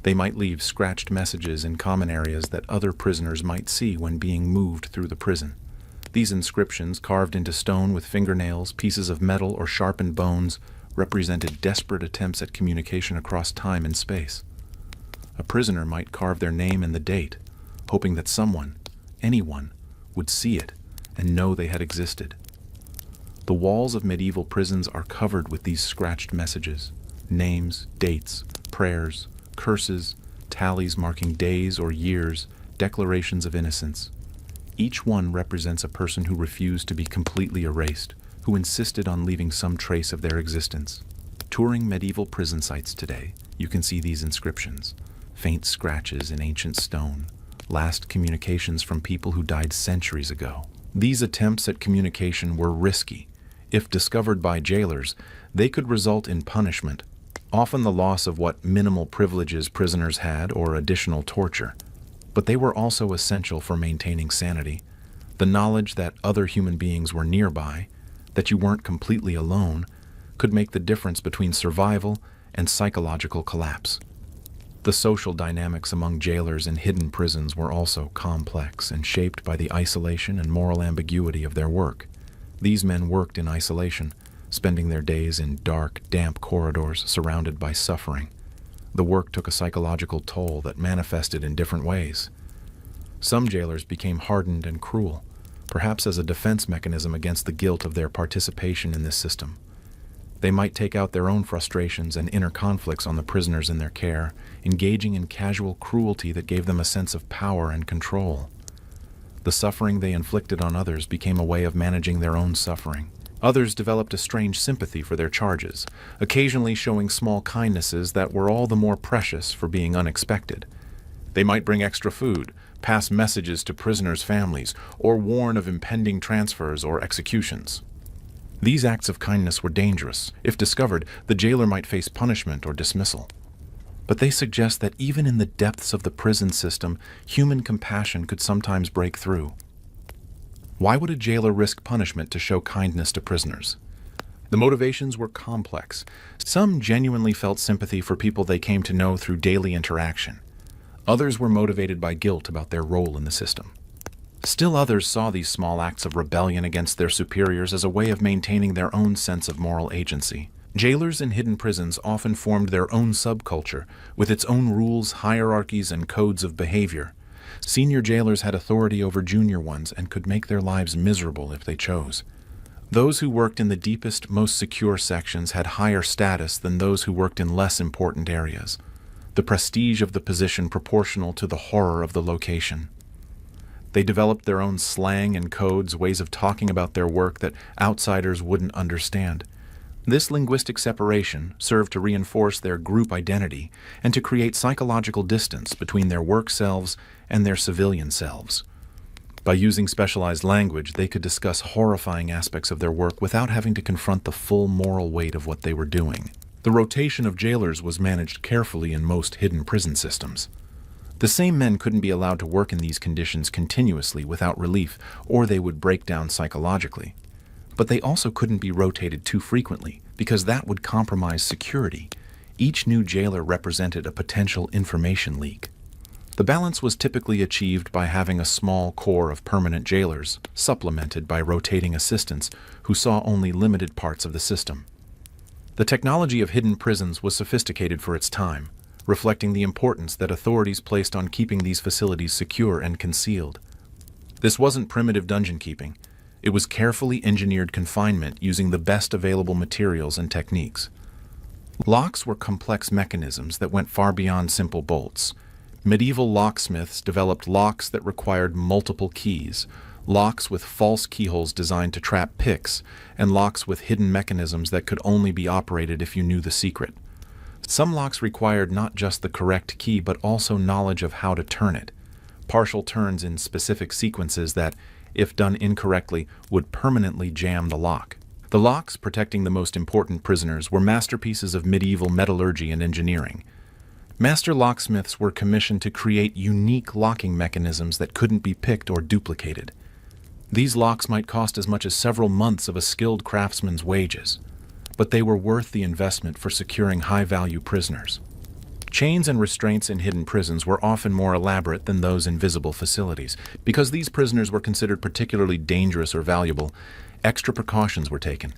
They might leave scratched messages in common areas that other prisoners might see when being moved through the prison. These inscriptions, carved into stone with fingernails, pieces of metal, or sharpened bones, represented desperate attempts at communication across time and space. A prisoner might carve their name and the date, hoping that someone, anyone, would see it and know they had existed. The walls of medieval prisons are covered with these scratched messages, names, dates, prayers, curses, tallies marking days or years, declarations of innocence. Each one represents a person who refused to be completely erased, who insisted on leaving some trace of their existence. Touring medieval prison sites today, you can see these inscriptions, faint scratches in ancient stone, last communications from people who died centuries ago. These attempts at communication were risky. If discovered by jailers, they could result in punishment, often the loss of what minimal privileges prisoners had or additional torture. But they were also essential for maintaining sanity. The knowledge that other human beings were nearby, that you weren't completely alone, could make the difference between survival and psychological collapse. The social dynamics among jailers in hidden prisons were also complex and shaped by the isolation and moral ambiguity of their work. These men worked in isolation, spending their days in dark, damp corridors surrounded by suffering. The work took a psychological toll that manifested in different ways. Some jailers became hardened and cruel, perhaps as a defense mechanism against the guilt of their participation in this system. They might take out their own frustrations and inner conflicts on the prisoners in their care, engaging in casual cruelty that gave them a sense of power and control. The suffering they inflicted on others became a way of managing their own suffering. Others developed a strange sympathy for their charges, occasionally showing small kindnesses that were all the more precious for being unexpected. They might bring extra food, pass messages to prisoners' families, or warn of impending transfers or executions. These acts of kindness were dangerous. If discovered, the jailer might face punishment or dismissal. But they suggest that even in the depths of the prison system, human compassion could sometimes break through. Why would a jailer risk punishment to show kindness to prisoners? The motivations were complex. Some genuinely felt sympathy for people they came to know through daily interaction. Others were motivated by guilt about their role in the system. Still others saw these small acts of rebellion against their superiors as a way of maintaining their own sense of moral agency. Jailers in hidden prisons often formed their own subculture, with its own rules, hierarchies, and codes of behavior. Senior jailers had authority over junior ones and could make their lives miserable if they chose. Those who worked in the deepest, most secure sections had higher status than those who worked in less important areas. The prestige of the position proportional to the horror of the location. They developed their own slang and codes, ways of talking about their work that outsiders wouldn't understand. This linguistic separation served to reinforce their group identity and to create psychological distance between their work selves and their civilian selves. By using specialized language, they could discuss horrifying aspects of their work without having to confront the full moral weight of what they were doing. The rotation of jailers was managed carefully in most hidden prison systems. The same men couldn't be allowed to work in these conditions continuously without relief, or they would break down psychologically. But they also couldn't be rotated too frequently, because that would compromise security. Each new jailer represented a potential information leak. The balance was typically achieved by having a small core of permanent jailers, supplemented by rotating assistants who saw only limited parts of the system. The technology of hidden prisons was sophisticated for its time, reflecting the importance that authorities placed on keeping these facilities secure and concealed. This wasn't primitive dungeon keeping. It was carefully engineered confinement using the best available materials and techniques. Locks were complex mechanisms that went far beyond simple bolts. Medieval locksmiths developed locks that required multiple keys, locks with false keyholes designed to trap picks, and locks with hidden mechanisms that could only be operated if you knew the secret. Some locks required not just the correct key, but also knowledge of how to turn it. Partial turns in specific sequences that, if done incorrectly, would permanently jam the lock. The locks protecting the most important prisoners were masterpieces of medieval metallurgy and engineering. Master locksmiths were commissioned to create unique locking mechanisms that couldn't be picked or duplicated. These locks might cost as much as several months of a skilled craftsman's wages. but they were worth the investment for securing high-value prisoners. Chains and restraints in hidden prisons were often more elaborate than those in visible facilities. Because these prisoners were considered particularly dangerous or valuable, extra precautions were taken.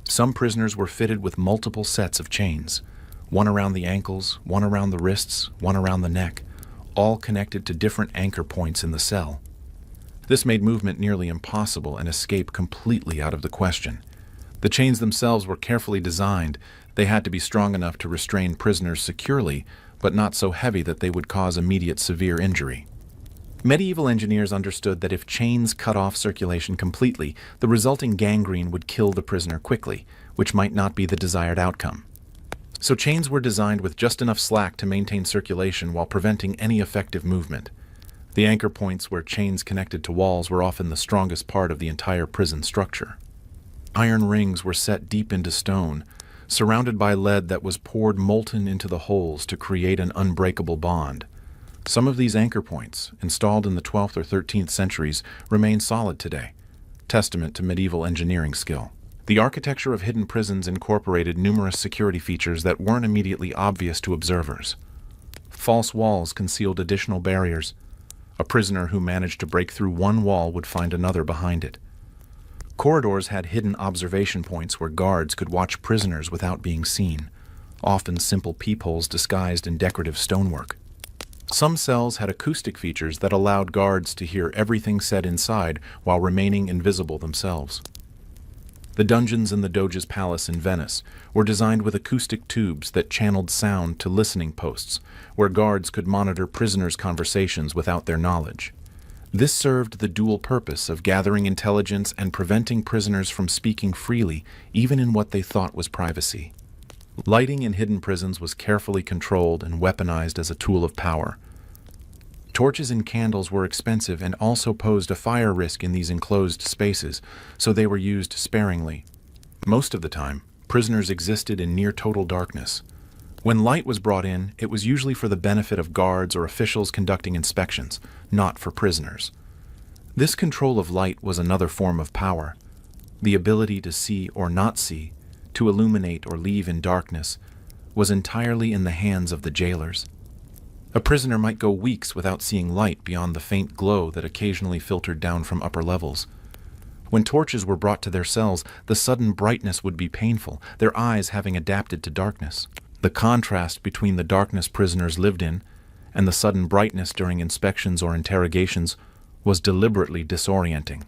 Some prisoners were fitted with multiple sets of chains, one around the ankles, one around the wrists, one around the neck, all connected to different anchor points in the cell. This made movement nearly impossible and escape completely out of the question. The chains themselves were carefully designed. They had to be strong enough to restrain prisoners securely, but not so heavy that they would cause immediate severe injury. Medieval engineers understood that if chains cut off circulation completely, the resulting gangrene would kill the prisoner quickly, which might not be the desired outcome. So chains were designed with just enough slack to maintain circulation while preventing any effective movement. The anchor points where chains connected to walls were often the strongest part of the entire prison structure. Iron rings were set deep into stone, surrounded by lead that was poured molten into the holes to create an unbreakable bond. Some of these anchor points, installed in the 12th or 13th centuries, remain solid today, testament to medieval engineering skill. The architecture of hidden prisons incorporated numerous security features that weren't immediately obvious to observers. False walls concealed additional barriers. A prisoner who managed to break through one wall would find another behind it. Corridors had hidden observation points where guards could watch prisoners without being seen, often simple peepholes disguised in decorative stonework. Some cells had acoustic features that allowed guards to hear everything said inside while remaining invisible themselves. The dungeons in the Doge's Palace in Venice were designed with acoustic tubes that channeled sound to listening posts, where guards could monitor prisoners' conversations without their knowledge. This served the dual purpose of gathering intelligence and preventing prisoners from speaking freely, even in what they thought was privacy. Lighting in hidden prisons was carefully controlled and weaponized as a tool of power. Torches and candles were expensive and also posed a fire risk in these enclosed spaces, so they were used sparingly. Most of the time, prisoners existed in near total darkness. When light was brought in, it was usually for the benefit of guards or officials conducting inspections, not for prisoners. This control of light was another form of power. The ability to see or not see, to illuminate or leave in darkness, was entirely in the hands of the jailers. A prisoner might go weeks without seeing light beyond the faint glow that occasionally filtered down from upper levels. When torches were brought to their cells, the sudden brightness would be painful, their eyes having adapted to darkness. The contrast between the darkness prisoners lived in and the sudden brightness during inspections or interrogations was deliberately disorienting.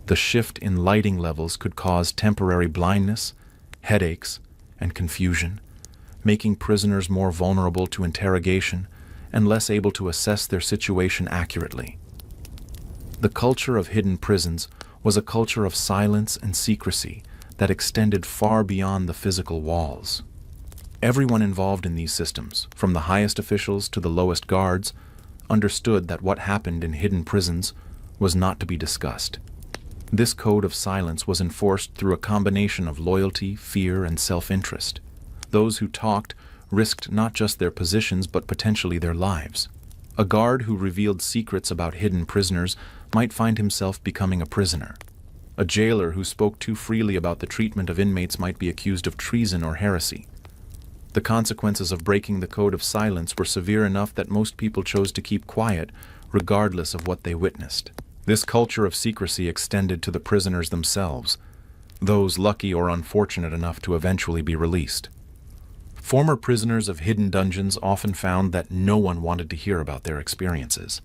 The shift in lighting levels could cause temporary blindness, headaches, and confusion, making prisoners more vulnerable to interrogation and less able to assess their situation accurately. The culture of hidden prisons was a culture of silence and secrecy that extended far beyond the physical walls. Everyone involved in these systems, from the highest officials to the lowest guards, understood that what happened in hidden prisons was not to be discussed. This code of silence was enforced through a combination of loyalty, fear, and self-interest. Those who talked risked not just their positions but potentially their lives. A guard who revealed secrets about hidden prisoners might find himself becoming a prisoner. A jailer who spoke too freely about the treatment of inmates might be accused of treason or heresy. The consequences of breaking the code of silence were severe enough that most people chose to keep quiet, regardless of what they witnessed. This culture of secrecy extended to the prisoners themselves, those lucky or unfortunate enough to eventually be released. Former prisoners of hidden dungeons often found that no one wanted to hear about their experiences.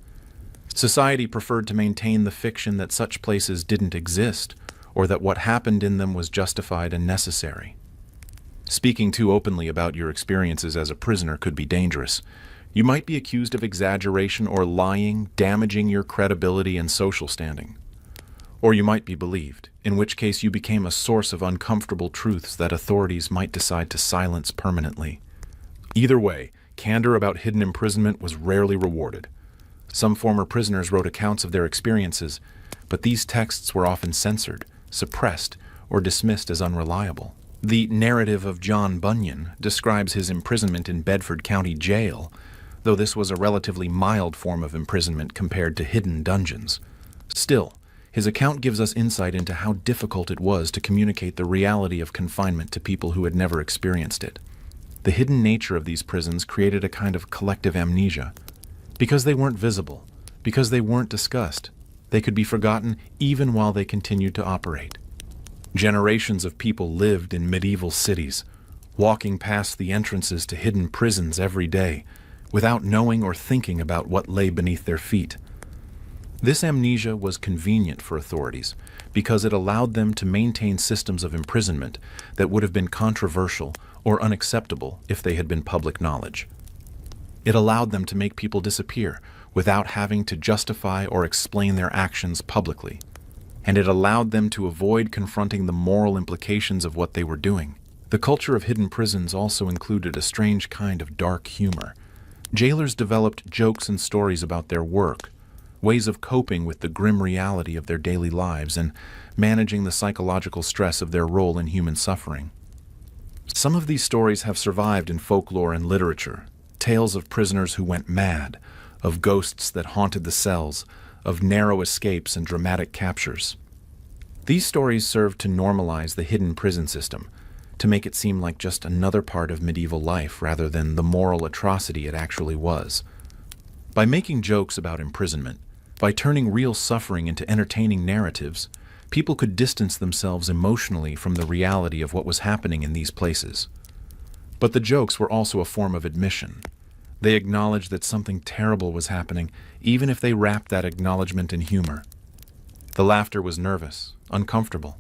Society preferred to maintain the fiction that such places didn't exist, or that what happened in them was justified and necessary. Speaking too openly about your experiences as a prisoner could be dangerous. You might be accused of exaggeration or lying, damaging your credibility and social standing. Or you might be believed, in which case you became a source of uncomfortable truths that authorities might decide to silence permanently. Either way, candor about hidden imprisonment was rarely rewarded. Some former prisoners wrote accounts of their experiences, but these texts were often censored, suppressed, or dismissed as unreliable. The narrative of John Bunyan describes his imprisonment in Bedford County Jail, though this was a relatively mild form of imprisonment compared to hidden dungeons. Still, His account gives us insight into how difficult it was to communicate the reality of confinement to people who had never experienced it. The hidden nature of these prisons created a kind of collective amnesia. Because they weren't visible, because they weren't discussed, they could be forgotten even while they continued to operate. Generations of people lived in medieval cities, walking past the entrances to hidden prisons every day, without knowing or thinking about what lay beneath their feet. This amnesia was convenient for authorities because it allowed them to maintain systems of imprisonment that would have been controversial or unacceptable if they had been public knowledge. It allowed them to make people disappear without having to justify or explain their actions publicly. And it allowed them to avoid confronting the moral implications of what they were doing. The culture of hidden prisons also included a strange kind of dark humor. Jailers developed jokes and stories about their work, ways of coping with the grim reality of their daily lives and managing the psychological stress of their role in human suffering. Some of these stories have survived in folklore and literature, tales of prisoners who went mad, of ghosts that haunted the cells, of narrow escapes and dramatic captures. These stories serve to normalize the hidden prison system, to make it seem like just another part of medieval life rather than the moral atrocity it actually was. By making jokes about imprisonment, by turning real suffering into entertaining narratives, people could distance themselves emotionally from the reality of what was happening in these places. But the jokes were also a form of admission. They acknowledged that something terrible was happening, even if they wrapped that acknowledgement in humor. The laughter was nervous, uncomfortable.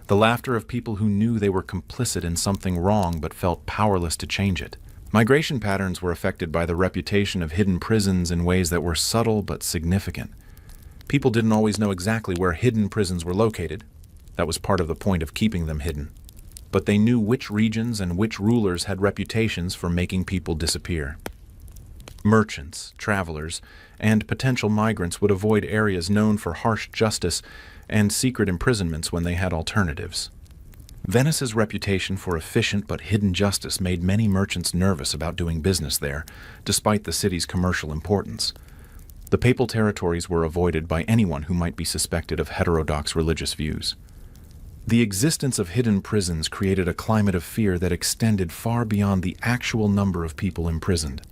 The laughter of people who knew they were complicit in something wrong but felt powerless to change it. Migration patterns were affected by the reputation of hidden prisons in ways that were subtle but significant. People didn't always know exactly where hidden prisons were located. That was part of the point of keeping them hidden. But they knew which regions and which rulers had reputations for making people disappear. Merchants, travelers, and potential migrants would avoid areas known for harsh justice and secret imprisonments when they had alternatives. Venice's reputation for efficient but hidden justice made many merchants nervous about doing business there, despite the city's commercial importance. The papal territories were avoided by anyone who might be suspected of heterodox religious views. The existence of hidden prisons created a climate of fear that extended far beyond the actual number of people imprisoned.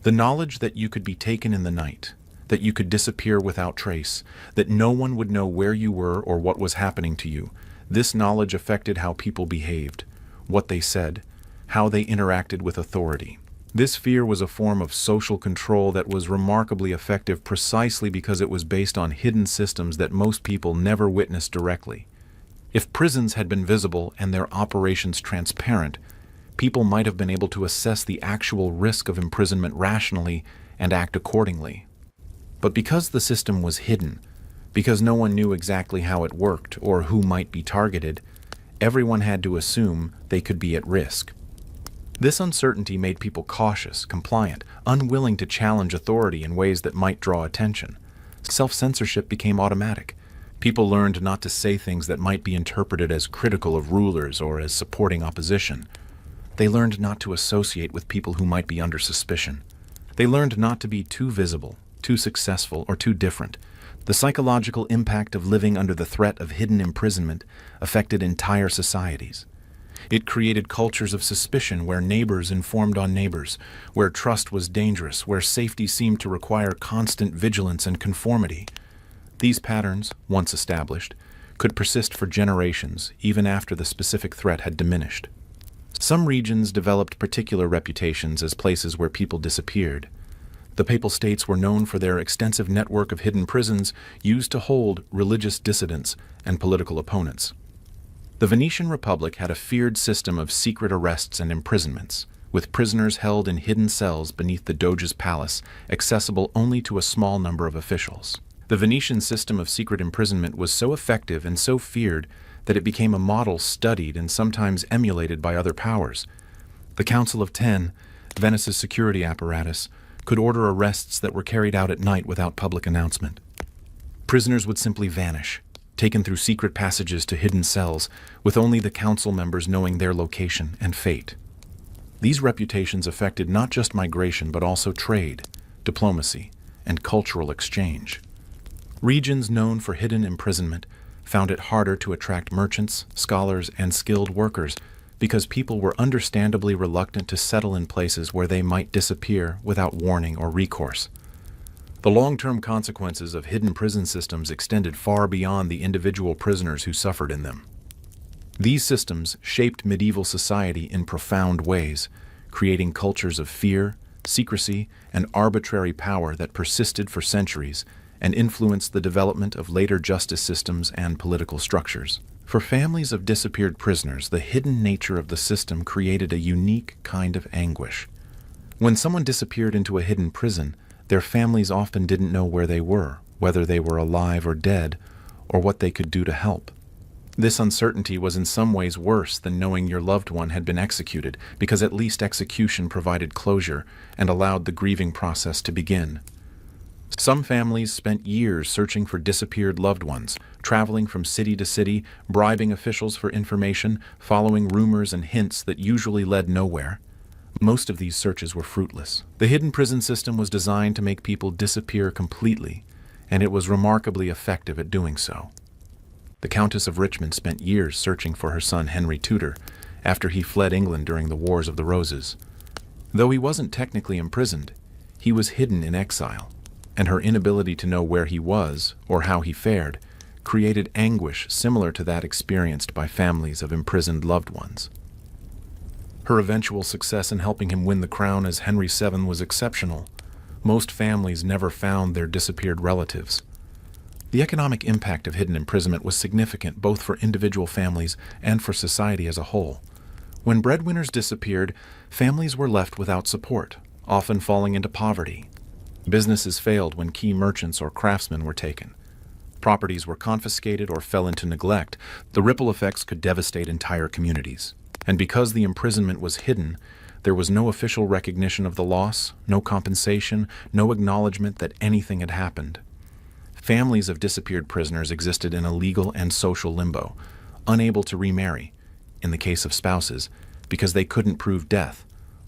The knowledge that you could be taken in the night, that you could disappear without trace, that no one would know where you were or what was happening to you, this knowledge affected how people behaved, what they said, how they interacted with authority. This fear was a form of social control that was remarkably effective precisely because it was based on hidden systems that most people never witnessed directly. If prisons had been visible and their operations transparent, people might have been able to assess the actual risk of imprisonment rationally and act accordingly. But because the system was hidden, because no one knew exactly how it worked or who might be targeted, everyone had to assume they could be at risk. This uncertainty made people cautious, compliant, unwilling to challenge authority in ways that might draw attention. Self-censorship became automatic. People learned not to say things that might be interpreted as critical of rulers or as supporting opposition. They learned not to associate with people who might be under suspicion. They learned not to be too visible, too successful, or too different. The psychological impact of living under the threat of hidden imprisonment affected entire societies. It created cultures of suspicion where neighbors informed on neighbors, where trust was dangerous, where safety seemed to require constant vigilance and conformity. These patterns, once established, could persist for generations, even after the specific threat had diminished. Some regions developed particular reputations as places where people disappeared. The Papal States were known for their extensive network of hidden prisons used to hold religious dissidents and political opponents. The Venetian Republic had a feared system of secret arrests and imprisonments, with prisoners held in hidden cells beneath the Doge's palace, accessible only to a small number of officials. The Venetian system of secret imprisonment was so effective and so feared that it became a model studied and sometimes emulated by other powers. The Council of Ten, Venice's security apparatus, could order arrests that were carried out at night without public announcement. Prisoners would simply vanish, taken through secret passages to hidden cells, with only the council members knowing their location and fate. These reputations affected not just migration but also trade, diplomacy, and cultural exchange. Regions known for hidden imprisonment found it harder to attract merchants, scholars, and skilled workers because people were understandably reluctant to settle in places where they might disappear without warning or recourse. The long-term consequences of hidden prison systems extended far beyond the individual prisoners who suffered in them. These systems shaped medieval society in profound ways, creating cultures of fear, secrecy, and arbitrary power that persisted for centuries and influenced the development of later justice systems and political structures. For families of disappeared prisoners, the hidden nature of the system created a unique kind of anguish. When someone disappeared into a hidden prison, their families often didn't know where they were, whether they were alive or dead, or what they could do to help. This uncertainty was in some ways worse than knowing your loved one had been executed, because at least execution provided closure and allowed the grieving process to begin. Some families spent years searching for disappeared loved ones, traveling from city to city, bribing officials for information, following rumors and hints that usually led nowhere. Most of these searches were fruitless. The hidden prison system was designed to make people disappear completely, and it was remarkably effective at doing so. The Countess of Richmond spent years searching for her son Henry Tudor after he fled England during the Wars of the Roses. Though he wasn't technically imprisoned, he was hidden in exile, and her inability to know where he was or how he fared created anguish similar to that experienced by families of imprisoned loved ones. Her eventual success in helping him win the crown as Henry VII was exceptional. Most families never found their disappeared relatives. The economic impact of hidden imprisonment was significant both for individual families and for society as a whole. When breadwinners disappeared, families were left without support, often falling into poverty. Businesses failed when key merchants or craftsmen were taken. Properties were confiscated or fell into neglect. The ripple effects could devastate entire communities. And because the imprisonment was hidden, there was no official recognition of the loss, no compensation, no acknowledgement that anything had happened. Families of disappeared prisoners existed in a legal and social limbo, unable to remarry, in the case of spouses, because they couldn't prove death,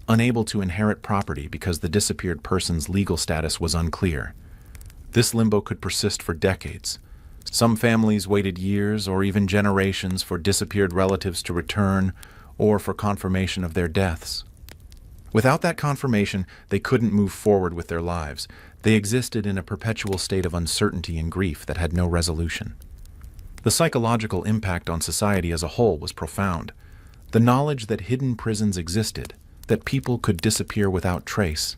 unable to inherit property because the disappeared person's legal status was unclear. This limbo could persist for decades. Some families waited years or even generations for disappeared relatives to return or for confirmation of their deaths. Without that confirmation, they couldn't move forward with their lives. They existed in a perpetual state of uncertainty and grief that had no resolution. The psychological impact on society as a whole was profound. The knowledge that hidden prisons existed, that people could disappear without trace,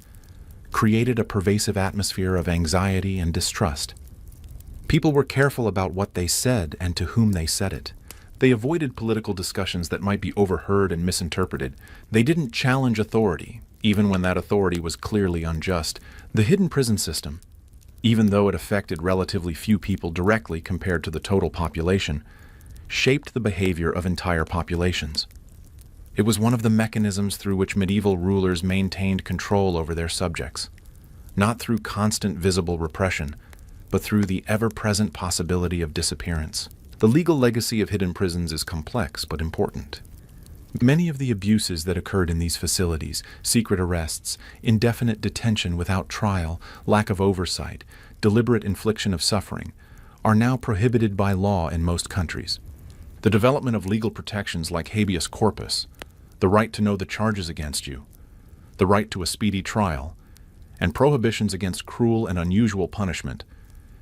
created a pervasive atmosphere of anxiety and distrust. People were careful about what they said and to whom they said it. They avoided political discussions that might be overheard and misinterpreted. They didn't challenge authority, even when that authority was clearly unjust. The hidden prison system, even though it affected relatively few people directly compared to the total population, shaped the behavior of entire populations. It was one of the mechanisms through which medieval rulers maintained control over their subjects, not through constant visible repression, but through the ever-present possibility of disappearance. The legal legacy of hidden prisons is complex but important. Many of the abuses that occurred in these facilities, secret arrests, indefinite detention without trial, lack of oversight, deliberate infliction of suffering, are now prohibited by law in most countries. The development of legal protections like habeas corpus, the right to know the charges against you, the right to a speedy trial, and prohibitions against cruel and unusual punishment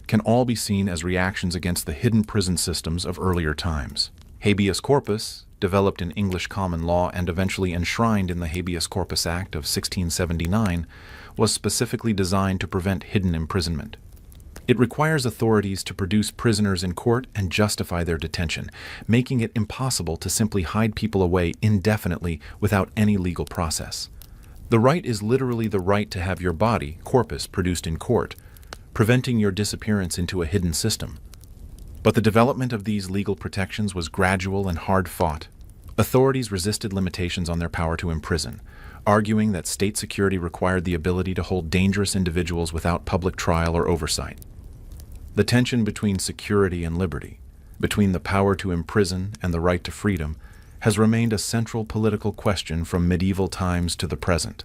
can all be seen as reactions against the hidden prison systems of earlier times. Habeas corpus, developed in English common law and eventually enshrined in the Habeas Corpus Act of 1679, was specifically designed to prevent hidden imprisonment. It requires authorities to produce prisoners in court and justify their detention, making it impossible to simply hide people away indefinitely without any legal process. The right is literally the right to have your body, corpus, produced in court, preventing your disappearance into a hidden system. But the development of these legal protections was gradual and hard-fought. Authorities resisted limitations on their power to imprison, arguing that state security required the ability to hold dangerous individuals without public trial or oversight. The tension between security and liberty, between the power to imprison and the right to freedom, has remained a central political question from medieval times to the present.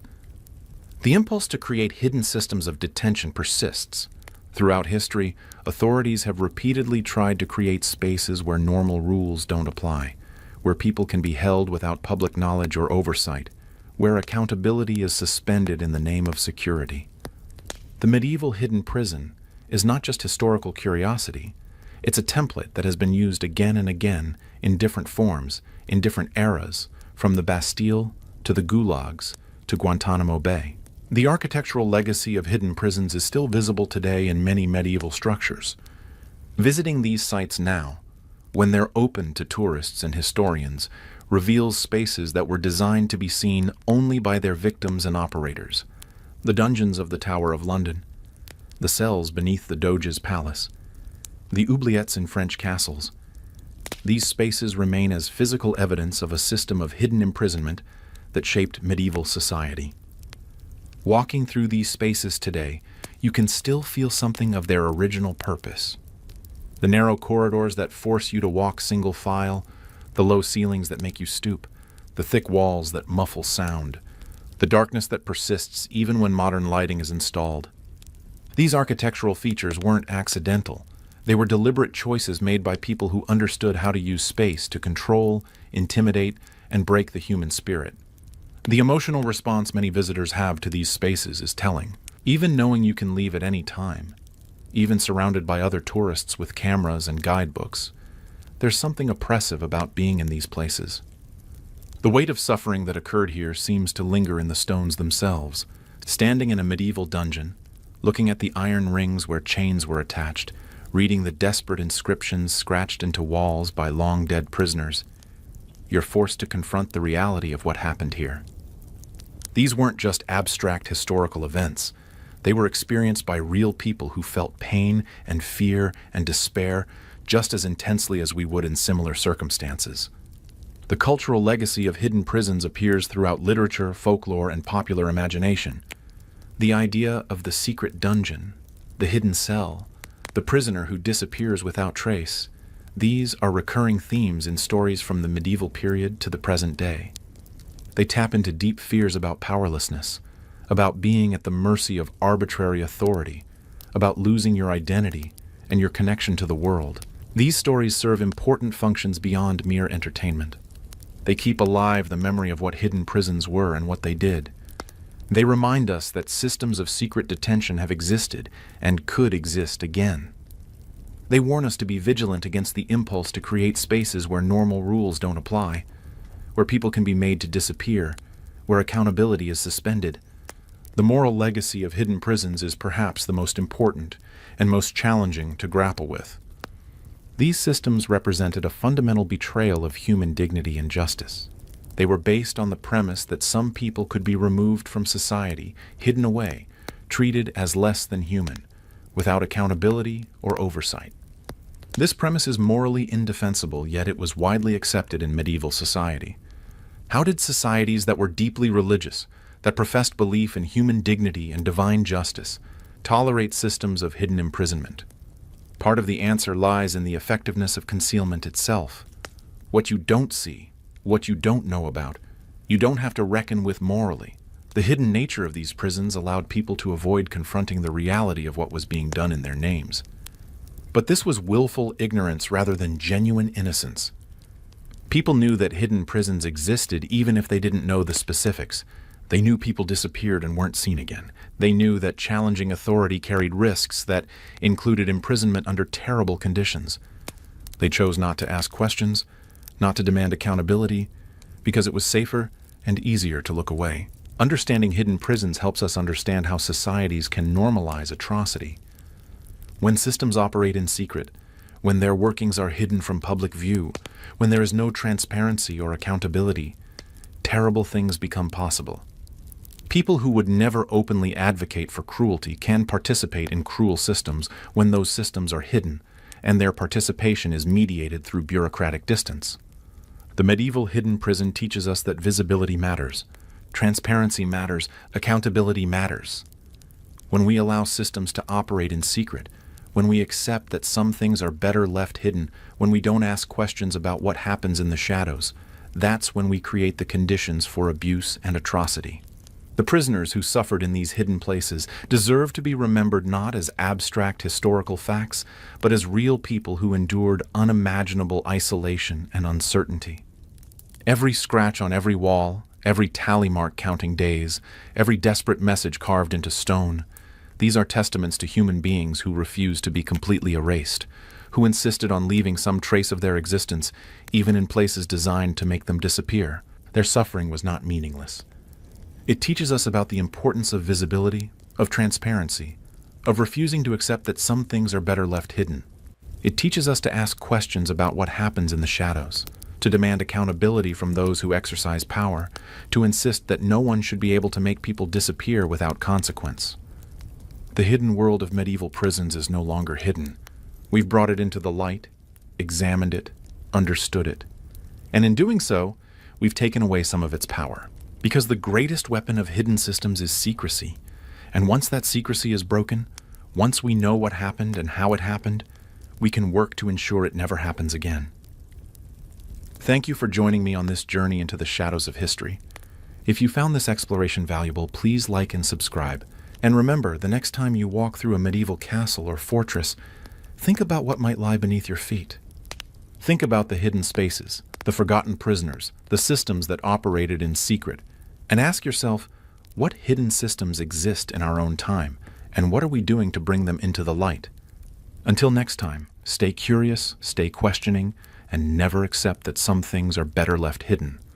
The impulse to create hidden systems of detention persists. Throughout history, authorities have repeatedly tried to create spaces where normal rules don't apply, where people can be held without public knowledge or oversight, where accountability is suspended in the name of security. The medieval hidden prison is not just historical curiosity, it's a template that has been used again and again in different forms, in different eras, from the Bastille to the gulags to Guantanamo Bay. The architectural legacy of hidden prisons is still visible today in many medieval structures. Visiting these sites now, when they're open to tourists and historians, reveals spaces that were designed to be seen only by their victims and operators. The dungeons of the Tower of London, the cells beneath the Doge's palace, the oubliettes in French castles. These spaces remain as physical evidence of a system of hidden imprisonment that shaped medieval society. Walking through these spaces today, you can still feel something of their original purpose. The narrow corridors that force you to walk single file, the low ceilings that make you stoop, the thick walls that muffle sound, the darkness that persists even when modern lighting is installed. These architectural features weren't accidental. They were deliberate choices made by people who understood how to use space to control, intimidate, and break the human spirit. The emotional response many visitors have to these spaces is telling. Even knowing you can leave at any time, even surrounded by other tourists with cameras and guidebooks, there's something oppressive about being in these places. The weight of suffering that occurred here seems to linger in the stones themselves. Standing in a medieval dungeon, looking at the iron rings where chains were attached, reading the desperate inscriptions scratched into walls by long-dead prisoners, you're forced to confront the reality of what happened here. These weren't just abstract historical events. They were experienced by real people who felt pain and fear and despair just as intensely as we would in similar circumstances. The cultural legacy of hidden prisons appears throughout literature, folklore, and popular imagination. The idea of the secret dungeon, the hidden cell, the prisoner who disappears without trace, these are recurring themes in stories from the medieval period to the present day. They tap into deep fears about powerlessness, about being at the mercy of arbitrary authority, about losing your identity and your connection to the world. These stories serve important functions beyond mere entertainment. They keep alive the memory of what hidden prisons were and what they did. They remind us that systems of secret detention have existed and could exist again. They warn us to be vigilant against the impulse to create spaces where normal rules don't apply, where people can be made to disappear, where accountability is suspended. The moral legacy of hidden prisons is perhaps the most important and most challenging to grapple with. These systems represented a fundamental betrayal of human dignity and justice. They were based on the premise that some people could be removed from society, hidden away, treated as less than human, without accountability or oversight. This premise is morally indefensible, yet it was widely accepted in medieval society. How did societies that were deeply religious, that professed belief in human dignity and divine justice, tolerate systems of hidden imprisonment? Part of the answer lies in the effectiveness of concealment itself. What you don't see, what you don't know about, you don't have to reckon with morally. The hidden nature of these prisons allowed people to avoid confronting the reality of what was being done in their names. But this was willful ignorance rather than genuine innocence. People knew that hidden prisons existed even if they didn't know the specifics. They knew people disappeared and weren't seen again. They knew that challenging authority carried risks that included imprisonment under terrible conditions. They chose not to ask questions, not to demand accountability, because it was safer and easier to look away. Understanding hidden prisons helps us understand how societies can normalize atrocity. When systems operate in secret, when their workings are hidden from public view, when there is no transparency or accountability, terrible things become possible. People who would never openly advocate for cruelty can participate in cruel systems when those systems are hidden, and their participation is mediated through bureaucratic distance. The medieval hidden prison teaches us that visibility matters, transparency matters, accountability matters. When we allow systems to operate in secret, when we accept that some things are better left hidden, when we don't ask questions about what happens in the shadows, that's when we create the conditions for abuse and atrocity. The prisoners who suffered in these hidden places deserve to be remembered not as abstract historical facts, but as real people who endured unimaginable isolation and uncertainty. Every scratch on every wall, every tally mark counting days, every desperate message carved into stone, these are testaments to human beings who refused to be completely erased, who insisted on leaving some trace of their existence, even in places designed to make them disappear. Their suffering was not meaningless. It teaches us about the importance of visibility, of transparency, of refusing to accept that some things are better left hidden. It teaches us to ask questions about what happens in the shadows, to demand accountability from those who exercise power, to insist that no one should be able to make people disappear without consequence. The hidden world of medieval prisons is no longer hidden. We've brought it into the light, examined it, understood it. And in doing so, we've taken away some of its power. Because the greatest weapon of hidden systems is secrecy. And once that secrecy is broken, once we know what happened and how it happened, we can work to ensure it never happens again. Thank you for joining me on this journey into the shadows of history. If you found this exploration valuable, please like and subscribe. And remember, the next time you walk through a medieval castle or fortress, think about what might lie beneath your feet. Think about the hidden spaces, the forgotten prisoners, the systems that operated in secret, and ask yourself, what hidden systems exist in our own time, and what are we doing to bring them into the light? Until next time, stay curious, stay questioning, and never accept that some things are better left hidden.